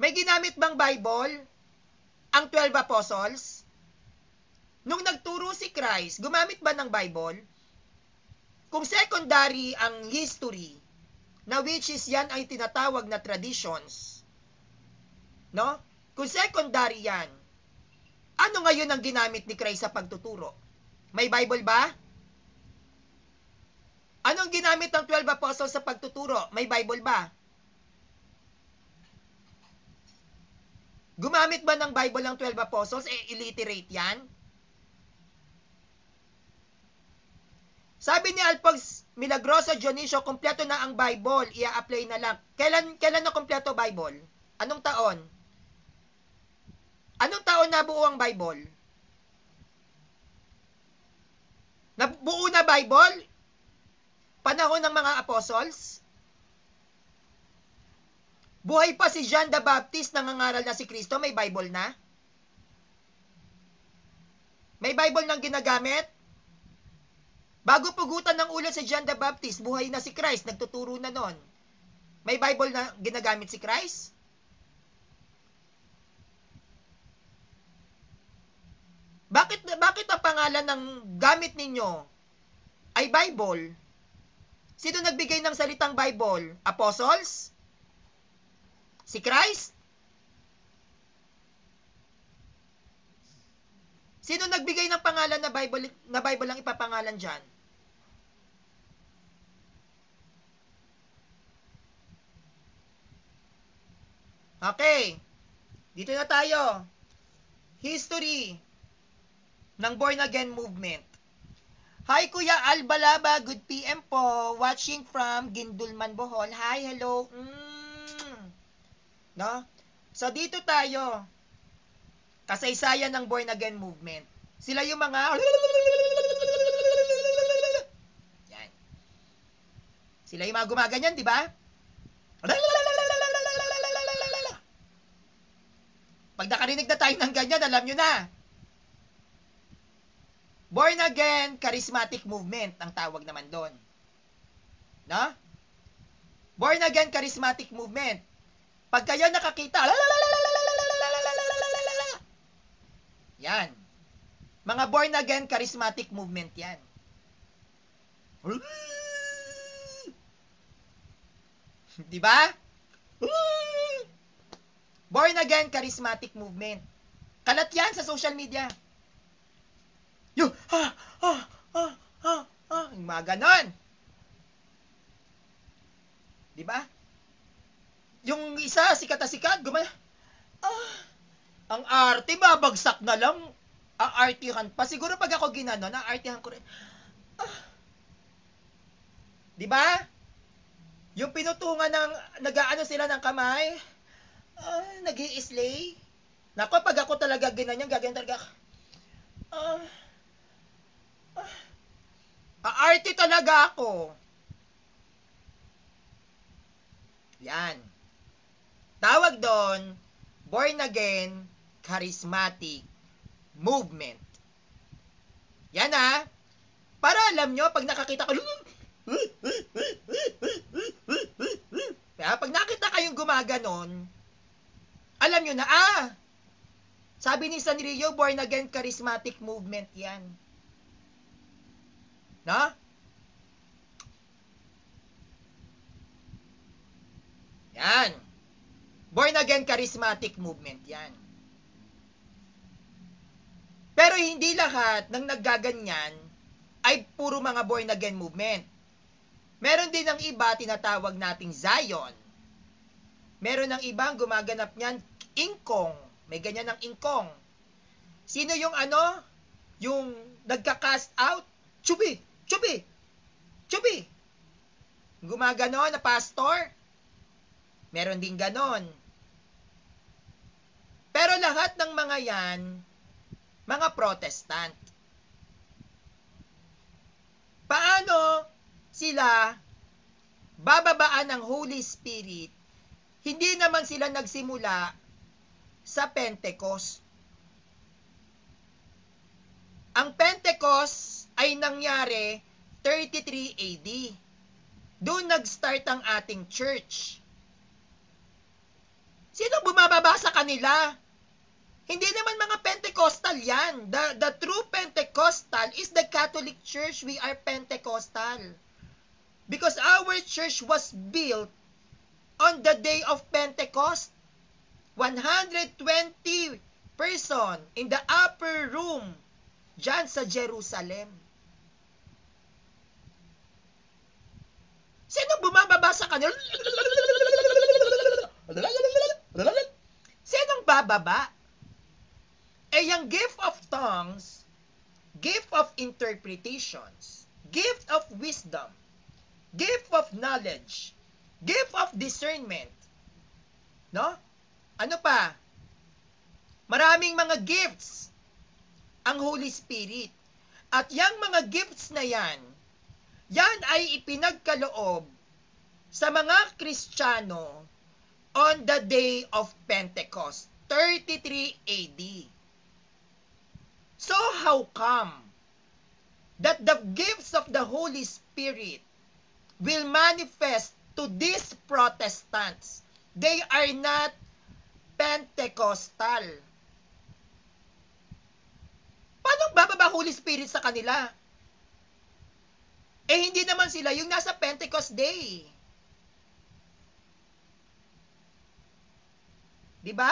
May ginamit bang Bible ang 12 apostles? Nung nagturo si Christ, gumamit ba ng Bible? Kung secondary ang history, na which is yan ay tinatawag na traditions, no? Kung secondary yan, ano ngayon ang ginamit ni Christ sa pagtuturo? May Bible ba? Anong ginamit ng 12 apostles sa pagtuturo? May Bible ba? Gumamit ba ng Bible ang 12 apostles? Illiterate yan? Sabi ni Alpogs Milagroso Dionisio, kompleto na ang Bible, i-apply na lang. Kailan na kompleto Bible? Anong taon? Anong taon nabuo ang Bible? Nabuo na Bible? Panahon ng mga apostles? Buhay pa si John the Baptist, nangangaral na si Kristo, may Bible na? May Bible nang ginagamit? Bago pugutan ng ulo si John the Baptist, buhay na si Christ, nagtuturo na nun. May Bible na ginagamit si Christ? Bakit ang pangalan ng gamit ninyo ay Bible? Sino nagbigay ng salitang Bible? Apostles? Si Christ? Sino nagbigay ng pangalan na Bible ang ipapangalan diyan? Okay. Dito na tayo. History ng Born Again Movement. Hi Kuya Albalaba, good PM po. Watching from Gindulman, Bohol. Hi, hello. No? So dito tayo. Kasaysayan ng Born Again Movement. Sila yung mga yan. Sila yung mga gumaganyan, di ba? Pag nakarinig na tayo ng ganyan, alam nyo na. Born Again Charismatic Movement ang tawag naman doon. No? Born Again Charismatic Movement. Pag kayo nakakita, yan. Mga Born Again Charismatic Movement yan. Diba? Born Again Charismatic Movement. Kalat yan sa social media. Yung, yung mga ganon. Diba? Yung isa, sikat na sikat, ang arte, babagsak na lang. Aartihan pa. Siguro pag ako ginanon, aartihan ko rin. Diba? Yung pinutungan ng, nag-aano sila ng kamay, nag-i-slay. Nako, pag ako talaga ganyan, gagawin talaga. Aarte talaga ako. Yan. Tawag doon, Born Again Charismatic Movement. Yan para alam nyo, pag nakakita ko, pag nakita kayong gumaganon, alam nyo na, sabi ni Sanrio, Born Again Charismatic Movement yan. No? Yan. Born Again Charismatic Movement yan. Pero hindi lahat ng naggaganyan ay puro mga Born Again Movement. Meron din ng iba tinatawag nating Zion. Meron ng ibang gumaganap niyan ingkong. May ganyan ng ingkong. Sino yung yung nagka-cast out? Chubi! Gumaganon na pastor. Meron din ganon. Pero lahat ng mga yan, mga Protestant. Paano sila bababaan ng Holy Spirit? Hindi naman sila nagsimula sa Pentecost. Ang Pentecost ay nangyari 33 AD. Doon nag-start ang ating church. Sino bumababa sa kanila? Hindi naman mga Pentecostal yan. The true Pentecostal is the Catholic Church. We are Pentecostal. Because our church was built on the day of Pentecost. 120 person in the upper room dyan sa Jerusalem. Sino bumababa sa kanila? Sinong bababa? Yung gift of tongues, gift of interpretations, gift of wisdom, gift of knowledge, gift of discernment. No? Ano pa? Maraming mga gifts ang Holy Spirit. At yung mga gifts na yan ay ipinagkaloob sa mga Kristiyano on the day of Pentecost, 33 AD. So how come that the gifts of the Holy Spirit will manifest to these Protestants. They are not Pentecostal. Paano bababa Holy Spirit sa kanila? Hindi naman sila yung nasa Pentecost Day. Di ba?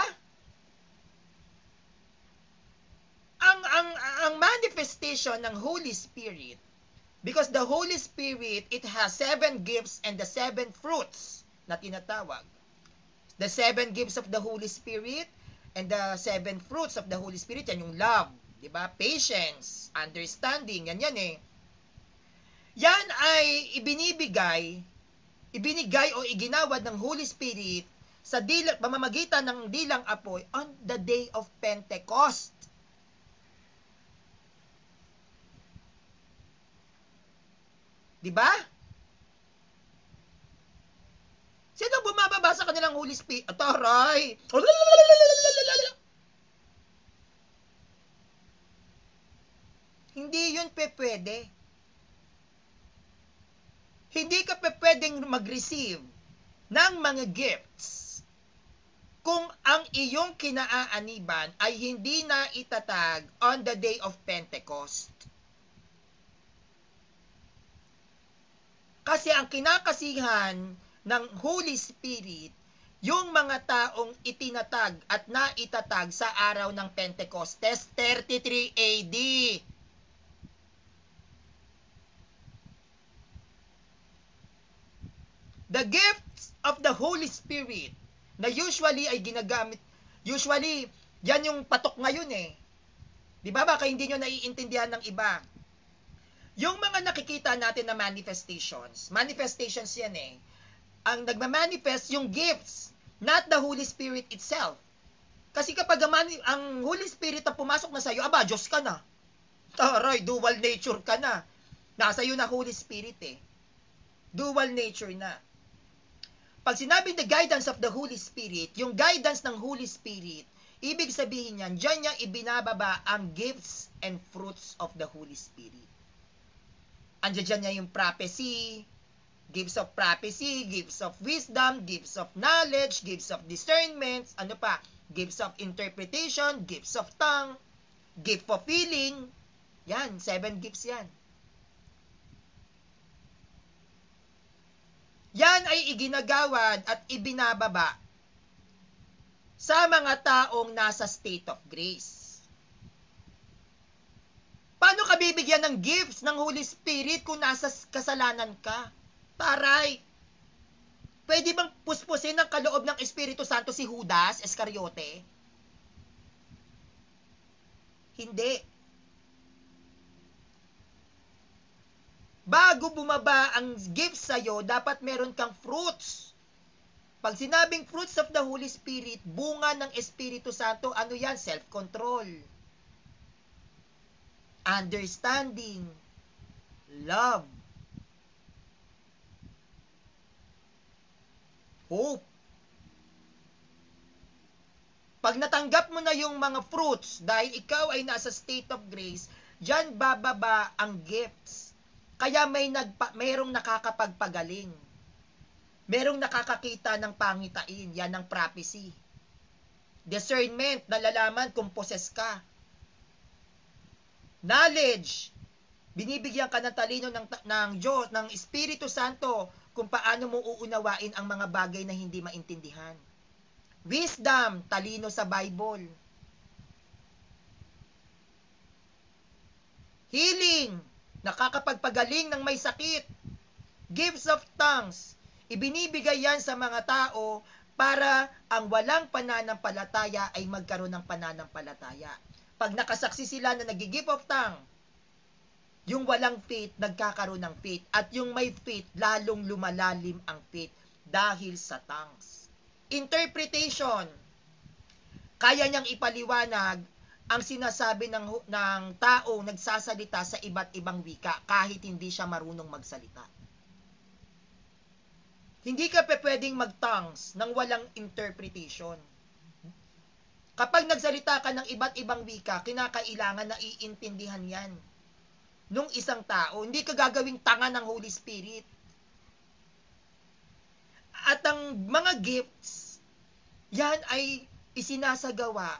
Ang manifestation ng Holy Spirit, because the Holy Spirit, it has 7 gifts and the 7 fruits na tinatawag. The 7 gifts of the Holy Spirit and the 7 fruits of the Holy Spirit, yan yung love, di ba? Patience, understanding, yan eh. Yan ay ibinigay o iginawad ng Holy Spirit sa pamamagitan ng dilang apoy on the day of Pentecost. Diba? Sino bumababa sa kanilang Holy Spirit? Taray! Hindi yun pwede. Hindi ka pwedeng mag-receive ng mga gifts kung ang iyong kinaaaniban ay hindi na itatag on the day of Pentecost. Kasi ang kinakasihan ng Holy Spirit, yung mga taong itinatag at naitatag sa araw ng Pentecostes, 33 AD. The gifts of the Holy Spirit na usually ay ginagamit, yan yung patok ngayon eh. Di ba? Baka hindi nyo naiintindihan ng iba. Yung mga nakikita natin na manifestations yan eh. Ang nagmamanifest yung gifts, not the Holy Spirit itself. Kasi kapag ang Holy Spirit ang pumasok na sa'yo, aba, Diyos ka na. Taray, dual nature ka na. Nasa iyo na Holy Spirit eh. Dual nature na. Pag sinabing the guidance of the Holy Spirit, yung guidance ng Holy Spirit, ibig sabihin yan, dyan niya ibinababa ang gifts and fruits of the Holy Spirit. Andiyan niya yung prophecy, gifts of prophecy, gifts of wisdom, gifts of knowledge, gifts of discernment, ano pa, gifts of interpretation, gifts of tongue, gift of healing. Yan, 7 gifts yan. Yan ay iginagawad at ibinababa sa mga taong nasa state of grace. Paano ka bibigyan ng gifts ng Holy Spirit kung nasa kasalanan ka? Taray! Pwede bang puspusin ng kaloob ng Espiritu Santo si Judas Iscariote? Hindi. Bago bumaba ang gifts sa'yo, dapat meron kang fruits. Pag sinabing fruits of the Holy Spirit, bunga ng Espiritu Santo, ano yan? Self-control, understanding, love, hope. Pag natanggap mo na yung mga fruits, dahil ikaw ay nasa state of grace, dyan bababa ang gifts. Kaya mayroong nakakapagpagaling. Merong nakakakita ng pangitain, yan ang prophecy. Discernment, nalalaman kung possess ka. Knowledge, binibigyan ka ng talino ng Diyos, ng Espiritu Santo, kung paano mo uunawain ang mga bagay na hindi maintindihan. Wisdom, talino sa Bible. Healing, nakakapagpagaling ng may sakit. Gifts of tongues, ibinibigay yan sa mga tao para ang walang pananampalataya ay magkaroon ng pananampalataya. Pag nakasaksi sila na nag-give of tongue, yung walang faith, nagkakaroon ng faith. At yung may faith, lalong lumalalim ang faith dahil sa tongues. Interpretation, kaya niyang ipaliwanag ang sinasabi ng taong nagsasalita sa iba't ibang wika kahit hindi siya marunong magsalita. Hindi ka pwedeng mag-tongues nang walang interpretation. Kapag nagsalita ka ng iba't ibang wika, kinakailangan na iintindihan yan. nung isang tao. Hindi ka gagawing tanga ng Holy Spirit. At ang mga gifts, yan ay isinasagawa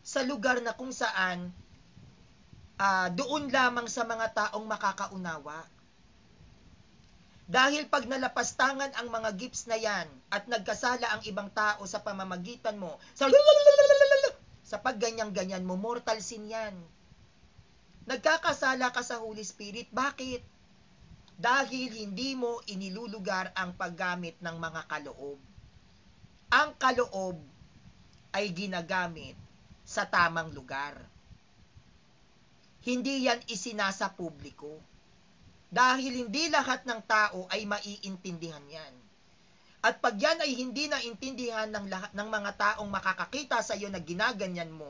sa lugar na kung saan doon lamang sa mga taong makakaunawa. Dahil pag nalapastangan ang mga gifts na yan at nagkasala ang ibang tao sa pamamagitan mo, sa pagganyan-ganyan mo, mortal sin yan. Nagkakasala ka sa Holy Spirit. Bakit? Dahil hindi mo inilulugar ang paggamit ng mga kaloob. Ang kaloob ay ginagamit sa tamang lugar. Hindi yan isinasa publiko. Dahil hindi lahat ng tao ay maiintindihan yan. At pag yan ay hindi naintindihan ng mga taong makakakita sa iyo na ginaganyan mo,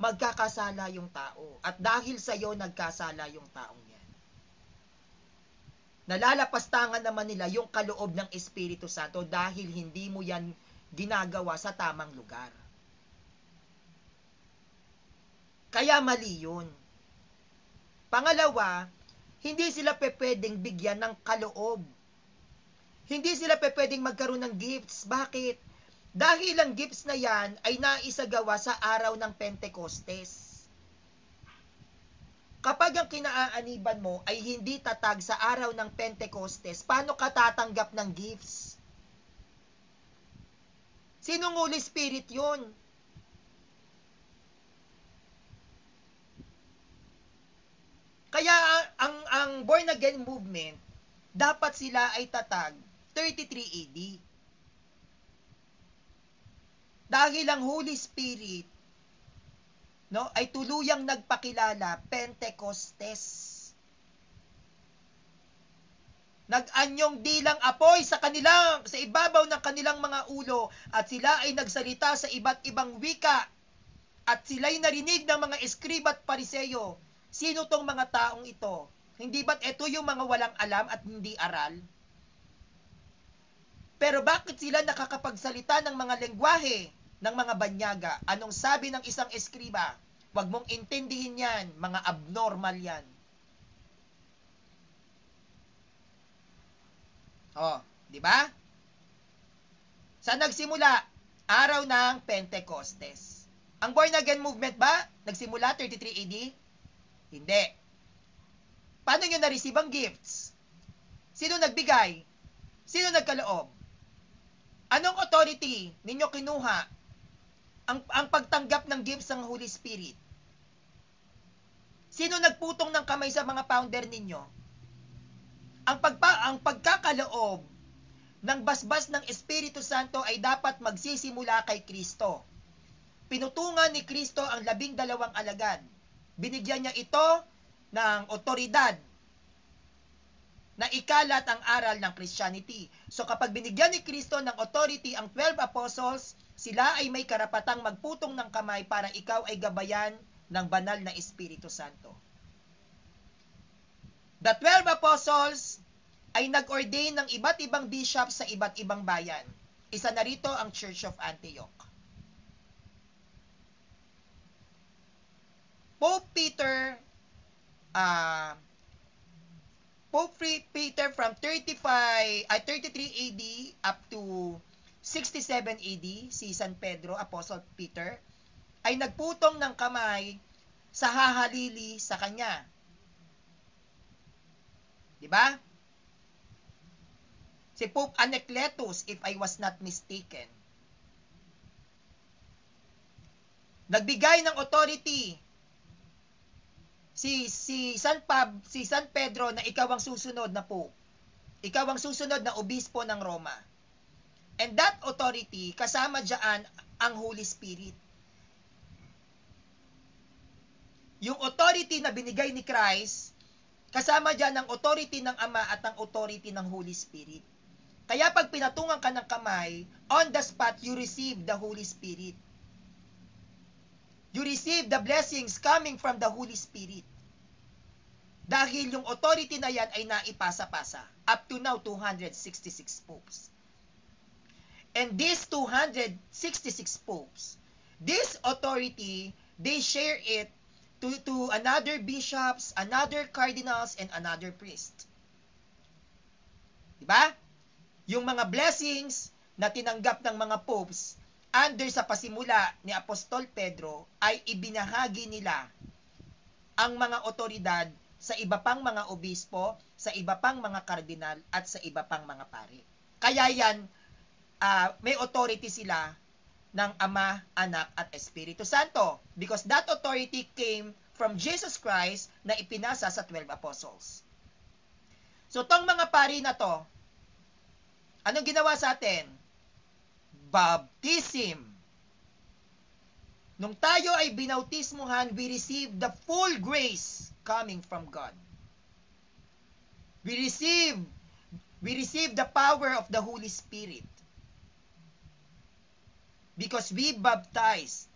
magkakasala yung tao. At dahil sa iyo nagkasala yung taong yan. Nalalapastangan naman nila yung kaloob ng Espiritu Santo dahil hindi mo yan ginagawa sa tamang lugar. Kaya mali yun. Pangalawa, hindi sila pwedeng bigyan ng kaloob. Hindi sila pwedeng magkaroon ng gifts. Bakit? Dahil ang gifts na yan ay naisagawa sa araw ng Pentecostes. Kapag ang kinaaaniban mo ay hindi tatag sa araw ng Pentecostes, paano ka tatanggap ng gifts? Sinong Holy Spirit yun? Kaya ang born again movement, dapat sila ay tatag 33 AD. Dahil ang Holy Spirit ay tuluyang nagpakilala Pentecostes. Nag-anyong dilang apoy sa ibabaw ng kanilang mga ulo at sila ay nagsalita sa iba't ibang wika at sila'y narinig ng mga eskriba at pariseyo. Sino tong mga taong ito? Hindi ba't ito yung mga walang alam at hindi aral? Pero bakit sila nakakapagsalita ng mga lengguwahe ng mga banyaga? Anong sabi ng isang eskriba? Huwag mong intindihin yan, mga abnormal yan. Di ba? Saan nagsimula? Araw ng Pentecostes. Ang born again movement ba nagsimula 33 AD? Hindi. Paano nyo na-receive ang gifts? Sino nagbigay? Sino nagkaloob? Anong authority ninyo kinuha? Ang pagtanggap ng gifts ng Holy Spirit. Sino nagputong ng kamay sa mga founder ninyo? Ang pagkakaloob ng basbas ng Espiritu Santo ay dapat magsisimula kay Kristo. Pinutungan ni Kristo ang 12 alagad. Binigyan niya ito ng otoridad na ikalat ang aral ng Christianity. So kapag binigyan ni Kristo ng authority ang 12 apostles, sila ay may karapatang magputong ng kamay para ikaw ay gabayan ng banal na Espiritu Santo. The 12 apostles ay nag-ordain ng iba't ibang bishop sa iba't ibang bayan. Isa na rito ang Church of Antioch. Pope Peter from 33 AD up to 67 AD, si San Pedro, Apostle Peter, ay nagputong ng kamay sa hahalili sa kanya. Di ba? Si Pope Anacletus, if I was not mistaken. Nagbigay ng authority si San Pedro na ikaw ang susunod na pope. Ikaw ang susunod na obispo ng Roma. And that authority, kasama diyan ang Holy Spirit. Yung authority na binigay ni Christ, kasama diyan ang authority ng Ama at ang authority ng Holy Spirit. Kaya pag pinatungan ka ng kamay, on the spot, you receive the Holy Spirit. You receive the blessings coming from the Holy Spirit. Dahil yung authority na yan ay naipasa-pasa. Up to now, 266 popes. And these 266 popes, this authority, they share it to another bishops, another cardinals, and another priest. Diba? Yung mga blessings na tinanggap ng mga popes under sa pasimula ni Apostol Pedro ay ibinahagi nila ang mga otoridad sa iba pang mga obispo, sa iba pang mga kardinal, at sa iba pang mga pari. Kaya yan, may authority sila ng Ama, Anak, at Espiritu Santo. Because that authority came from Jesus Christ na ipinasa sa 12 apostles. So, tong mga pari na to, anong ginawa sa atin? Baptism. Nung tayo ay binautismuhan, we receive the full grace coming from God. We receive the power of the Holy Spirit. Because we baptize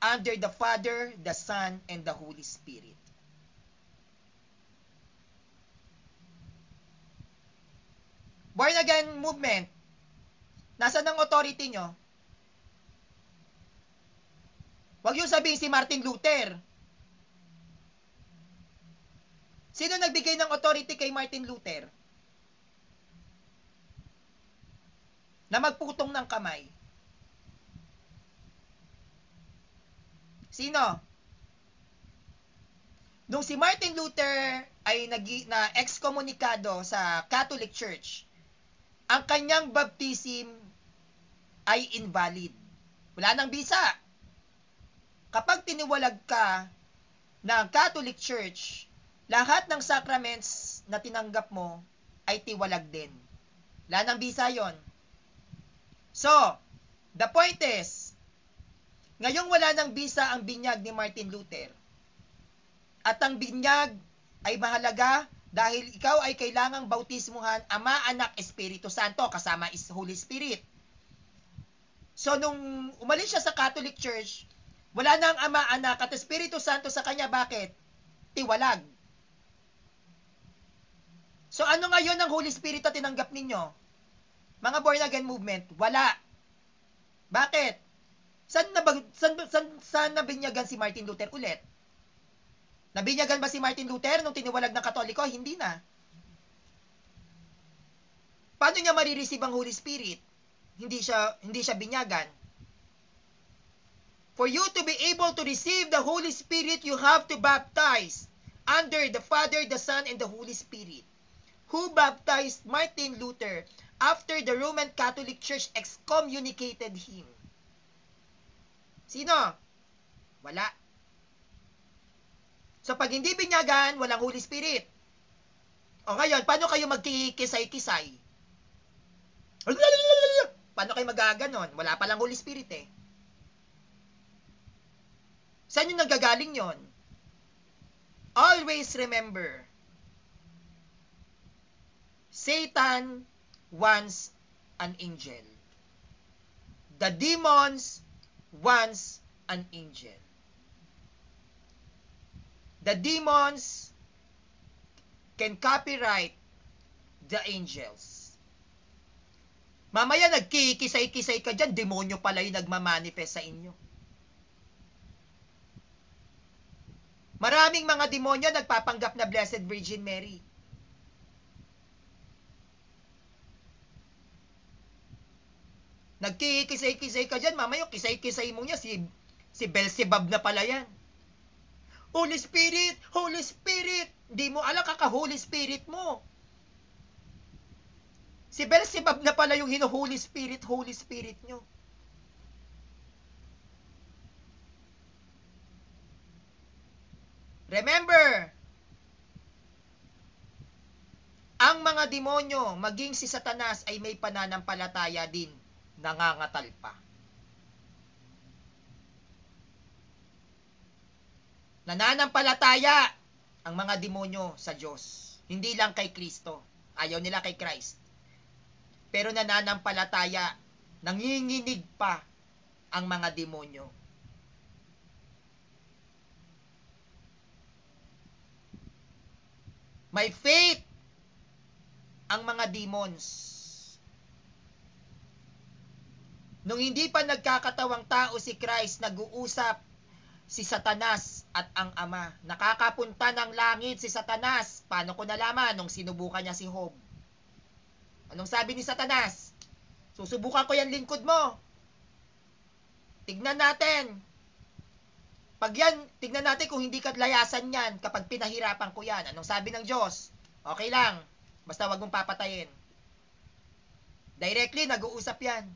under the Father, the Son, and the Holy Spirit. Born again movement. Nasaan ang authority nyo? Huwag yung sabihin si Martin Luther. Sino nagbigay ng authority kay Martin Luther? Na magputong ng kamay. Sino? Nung si Martin Luther ay na-excommunicado sa Catholic Church, ang kanyang baptism ay invalid. Wala nang bisa. Kapag tiniwalag ka ng Catholic Church, lahat ng sacraments na tinanggap mo ay tiwalag din. Wala nang bisa yon. So, the point is, ngayong wala nang bisa ang binyag ni Martin Luther, at ang binyag ay mahalaga dahil ikaw ay kailangang bautismuhan Ama, Anak, Espiritu Santo, kasama is Holy Spirit. So, nung umalis siya sa Catholic Church, wala nang Ama, Anak, at Espiritu Santo sa kanya. Bakit? Tiwalag. So, ano ngayon ang Holy Spirit na tinanggap ninyo? Mga born again movement, wala. Bakit? Saan nabinyagan si Martin Luther ulit? Nabinyagan ba si Martin Luther nung tiniwalag ng Katoliko? Hindi na. Paano niya marireceive ang Holy Spirit? Hindi siya binyagan. For you to be able to receive the Holy Spirit, you have to baptize under the Father, the Son, and the Holy Spirit. Who baptized Martin Luther after the Roman Catholic Church excommunicated him? Sino? Wala. So, pag hindi binyagan, walang Holy Spirit. O ngayon, paano kayo magkikisay-kisay? Paano kayo magaganon? Wala palang Holy Spirit eh. Saan yung nagagaling yon? Always remember, Satan wants an angel. The demons wants an angel. The demons can copyright the angels. Mamaya nagkikisay-kisay ka dyan, demonyo pala yung nagmamanifest sa inyo. Maraming mga demonyo nagpapanggap na Blessed Virgin Mary. Nagkikisay-kisay ka dyan, mamaya kisay-kisay mo niya, si Beelzebub na pala yan. Holy Spirit! Holy Spirit! Di mo alam kaka-Holy Spirit mo. Si Beelzebub na pala yung Holy Spirit nyo. Remember, ang mga demonyo, maging si Satanas ay may pananampalataya din, nangangatal pa. Nananampalataya ang mga demonyo sa Diyos. Hindi lang kay Kristo. Ayaw nila kay Christ. Pero nananampalataya, nanginginig pa ang mga demonyo. May faith ang mga demons. Nung hindi pa nagkakatawang tao si Christ, nag-uusap si Satanas at ang Ama. Nakakapunta ng langit si Satanas. Paano ko nalaman? Nung sinubukan niya si Job. Anong sabi ni Satanas? Susubukan ko yan lingkod mo. Tignan natin. Tignan natin kung hindi ka layasan yan kapag pinahirapan ko yan. Anong sabi ng Diyos? Okay lang. Basta wag mong papatayin. Directly, nag-uusap yan.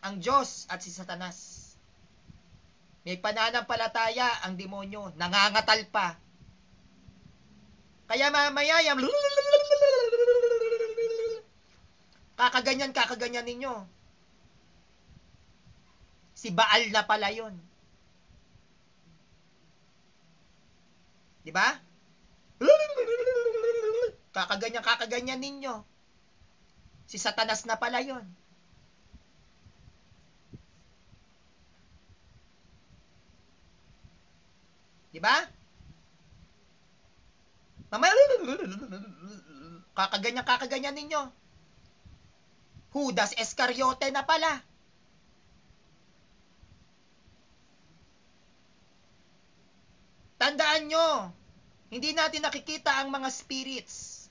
Ang Diyos at si Satanas. May pananampalataya ang demonyo. Nangangatal pa. Kaya mamaya yan, kakaganyan ninyo. Si Baal na pala yun. Diba? Kakaganyan ninyo. Si Satanas na pala yun. Diba? Mamaya, kakaganyan ninyo. Judas Iscariote na pala. Tandaan nyo, hindi natin nakikita ang mga spirits.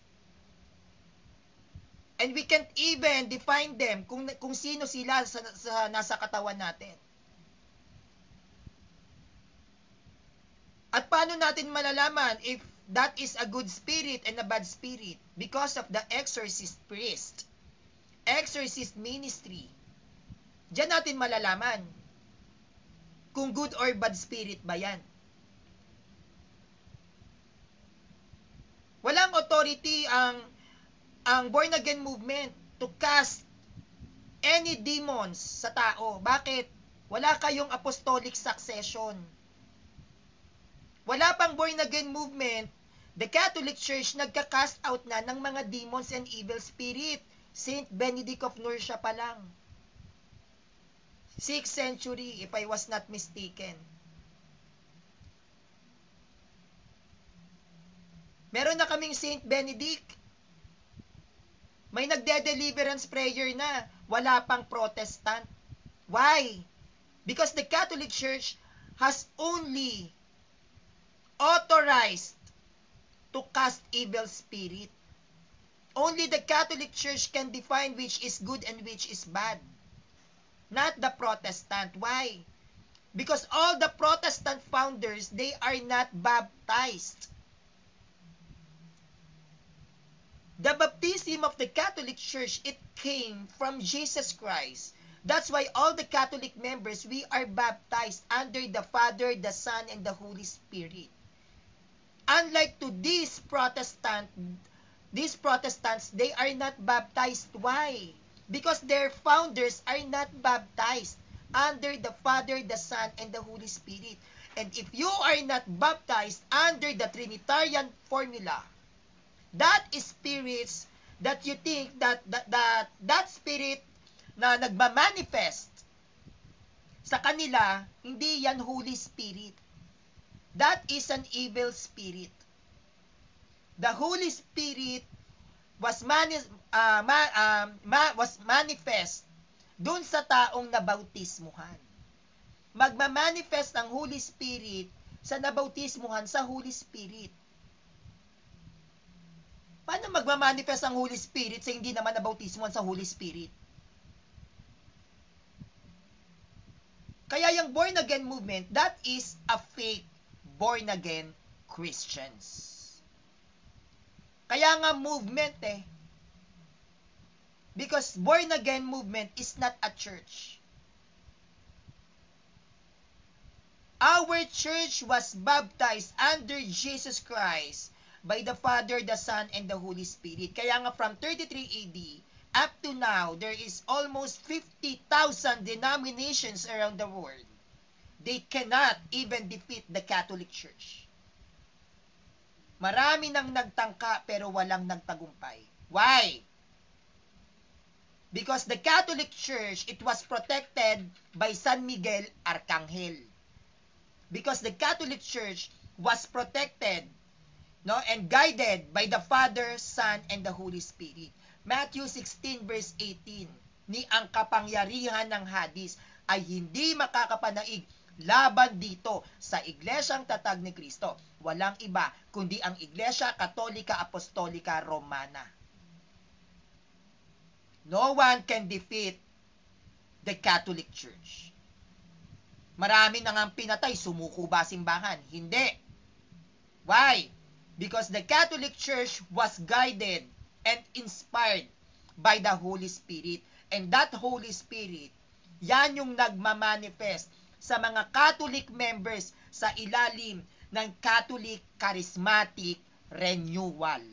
And we can't even define them kung sino sila sa nasa katawan natin. At paano natin malalaman if that is a good spirit and a bad spirit? Because of the exorcist priest. Exorcist ministry. Diyan natin malalaman kung good or bad spirit ba yan. Walang authority ang born again movement to cast any demons sa tao. Bakit? Wala kayong apostolic succession. Wala pang born again movement, the Catholic Church nagka-cast out na ng mga demons and evil spirit. Saint Benedict of Nursia pa lang. 6th century, if I was not mistaken. Meron na kaming Saint Benedict. May nagde-deliverance prayer na. Wala pang Protestant. Why? Because the Catholic Church has only authorized to cast evil spirit. Only the Catholic Church can define which is good and which is bad. Not the Protestant. Why? Because all the Protestant founders, they are not baptized. The baptism of the Catholic Church, it came from Jesus Christ. That's why all the Catholic members, we are baptized under the Father, the Son, and the Holy Spirit. Unlike to these Protestants, they are not baptized. Why? Because their founders are not baptized under the Father, the Son, and the Holy Spirit. And if you are not baptized under the Trinitarian formula, that is spirits that you think that spirit na nagmamanifest sa kanila, hindi yan Holy Spirit. That is an evil spirit. The Holy Spirit was manifest dun sa taong nabautismuhan. Magmamanifest ang Holy Spirit sa nabautismuhan sa Holy Spirit. Paano magmamanifest ang Holy Spirit sa hindi naman nabautismuhan sa Holy Spirit? Kaya yung born again movement, that is a fake born again Christians. Kaya nga movement because born again movement is not a church. Our church was baptized under Jesus Christ by the Father, the Son, and the Holy Spirit. Kaya nga from 33 AD up to now, there is almost 50,000 denominations around the world. They cannot even defeat the Catholic Church. Marami nang nagtangka pero walang nagtagumpay. Why? Because the Catholic Church, it was protected by San Miguel Arcangel. Because the Catholic Church was protected and guided by the Father, Son, and the Holy Spirit. Matthew 16 verse 18, ni ang kapangyarihan ng Hades ay hindi makakapanaig laban dito sa Iglesyang Tatag ni Kristo. Walang iba kundi ang Iglesia Katolika Apostolika Romana. No one can defeat the Catholic Church. Marami na nga pinatay, sumuko ba simbahan? Hindi. Why? Because the Catholic Church was guided and inspired by the Holy Spirit. And that Holy Spirit, yan yung nagmamanifest sa mga Catholic members sa ilalim ng Catholic Charismatic Renewal.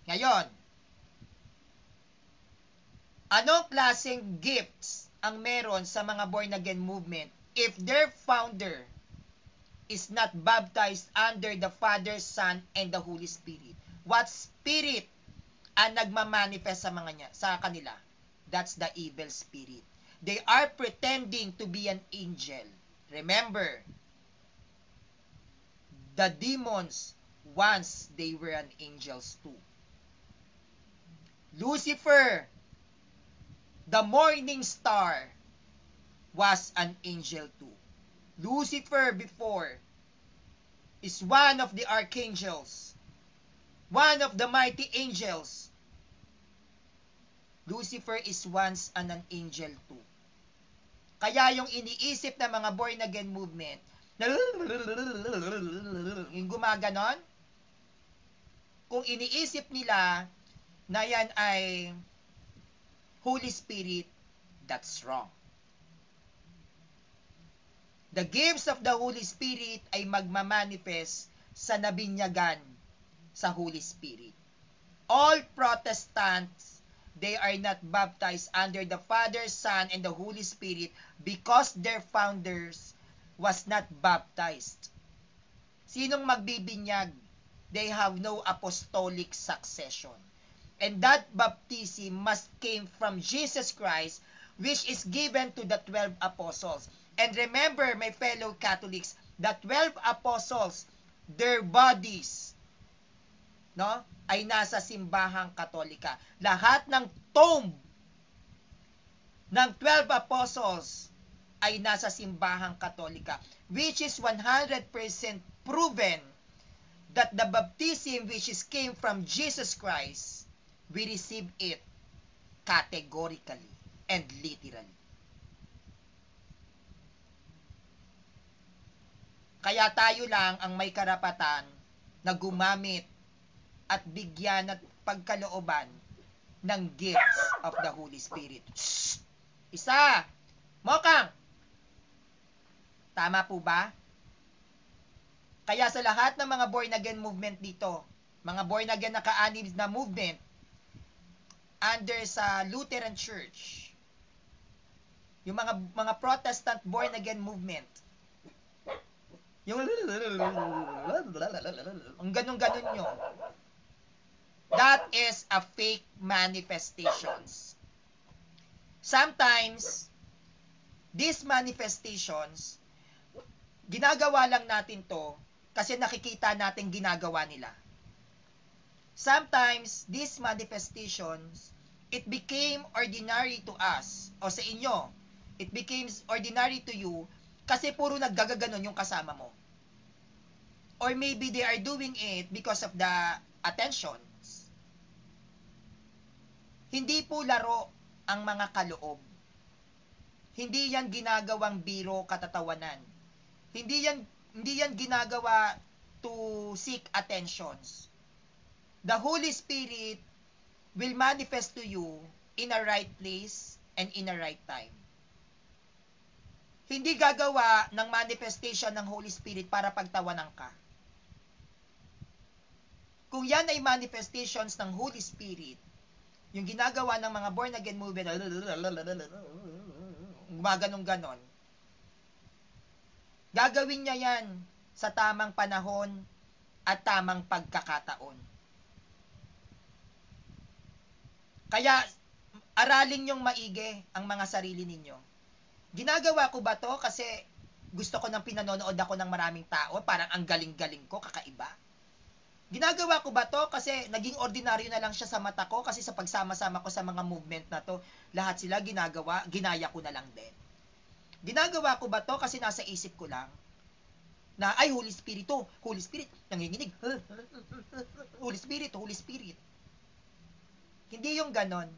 Ngayon, anong klaseng gifts ang meron sa mga born-again movement if their founder is not baptized under the Father, Son, and the Holy Spirit? What spirit ang nagmamanifest sa kanila? That's the evil spirit. They are pretending to be an angel. Remember, the demons, once they were an angels too. Lucifer, the morning star, was an angel too. Lucifer before is one of the archangels, one of the mighty angels. Lucifer is once an angel too. Kaya yung iniisip ng mga born again movement, yung gumaganon, kung iniisip nila na yan ay Holy Spirit, that's wrong. The gifts of the Holy Spirit ay magmamanifest sa nabinyagan sa Holy Spirit. All Protestants, they are not baptized under the Father, Son, and the Holy Spirit because their founders was not baptized. Sinong magbibinyag? They have no apostolic succession. And that baptism must came from Jesus Christ, which is given to the 12 apostles. And remember, my fellow Catholics, the 12 apostles, their bodies, no, ay nasa simbahang Katolika. Lahat ng tomb ng 12 apostles ay nasa simbahang Katolika, which is 100% proven that the baptism which is came from Jesus Christ, we receive it categorically and literally. Kaya tayo lang ang may karapatan na gumamit at bigyan at pagkalooban ng gifts of the Holy Spirit. Shh! Isa! Mokang! Tama po ba? Kaya sa lahat ng mga born again movement dito, mga born again na ka-anim na movement, under sa Lutheran Church, yung mga Protestant born again movement, yung ang ganun-ganun nyo, that is a fake manifestations. Sometimes, these manifestations, ginagawa lang natin to kasi nakikita natin ginagawa nila. Sometimes, these manifestations, it became ordinary to us, o sa inyo, it became ordinary to you, kasi puro naggagaganon yung kasama mo. Or maybe they are doing it because of the attentions. Hindi po laro ang mga kaloob. Hindi yan ginagawang biro katatawanan. Hindi yan ginagawa to seek attentions. The Holy Spirit will manifest to you in a right place and in a right time. Hindi gagawa ng manifestation ng Holy Spirit para pagtawanan ka. Kung yan ay manifestations ng Holy Spirit, yung ginagawa ng mga born again movement, gumaganong-ganon, gagawin niya yan sa tamang panahon at tamang pagkakataon. Kaya, aralin nyong maigi ang mga sarili ninyo. Ginagawa ko ba to kasi gusto ko nang pinanonood ako ng maraming tao, parang ang galing-galing ko, kakaiba? Ginagawa ko ba to kasi naging ordinaryo na lang siya sa mata ko kasi sa pagsama-sama ko sa mga movement na to, lahat sila ginaya ko na lang din. Ginagawa ko ba to kasi nasa isip ko lang na ay Holy Spirit to, Holy Spirit, nanginginig. Holy Spirit, Holy Spirit. Hindi yung ganon.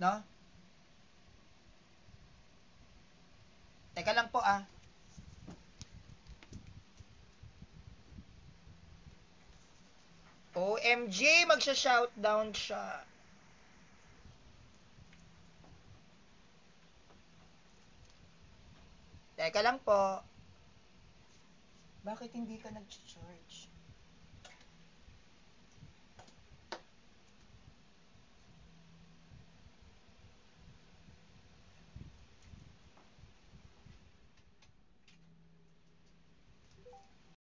No? Teka lang po ah. OMG, magsha-shoutdown siya. Teka lang po. Bakit hindi ka nag-charge?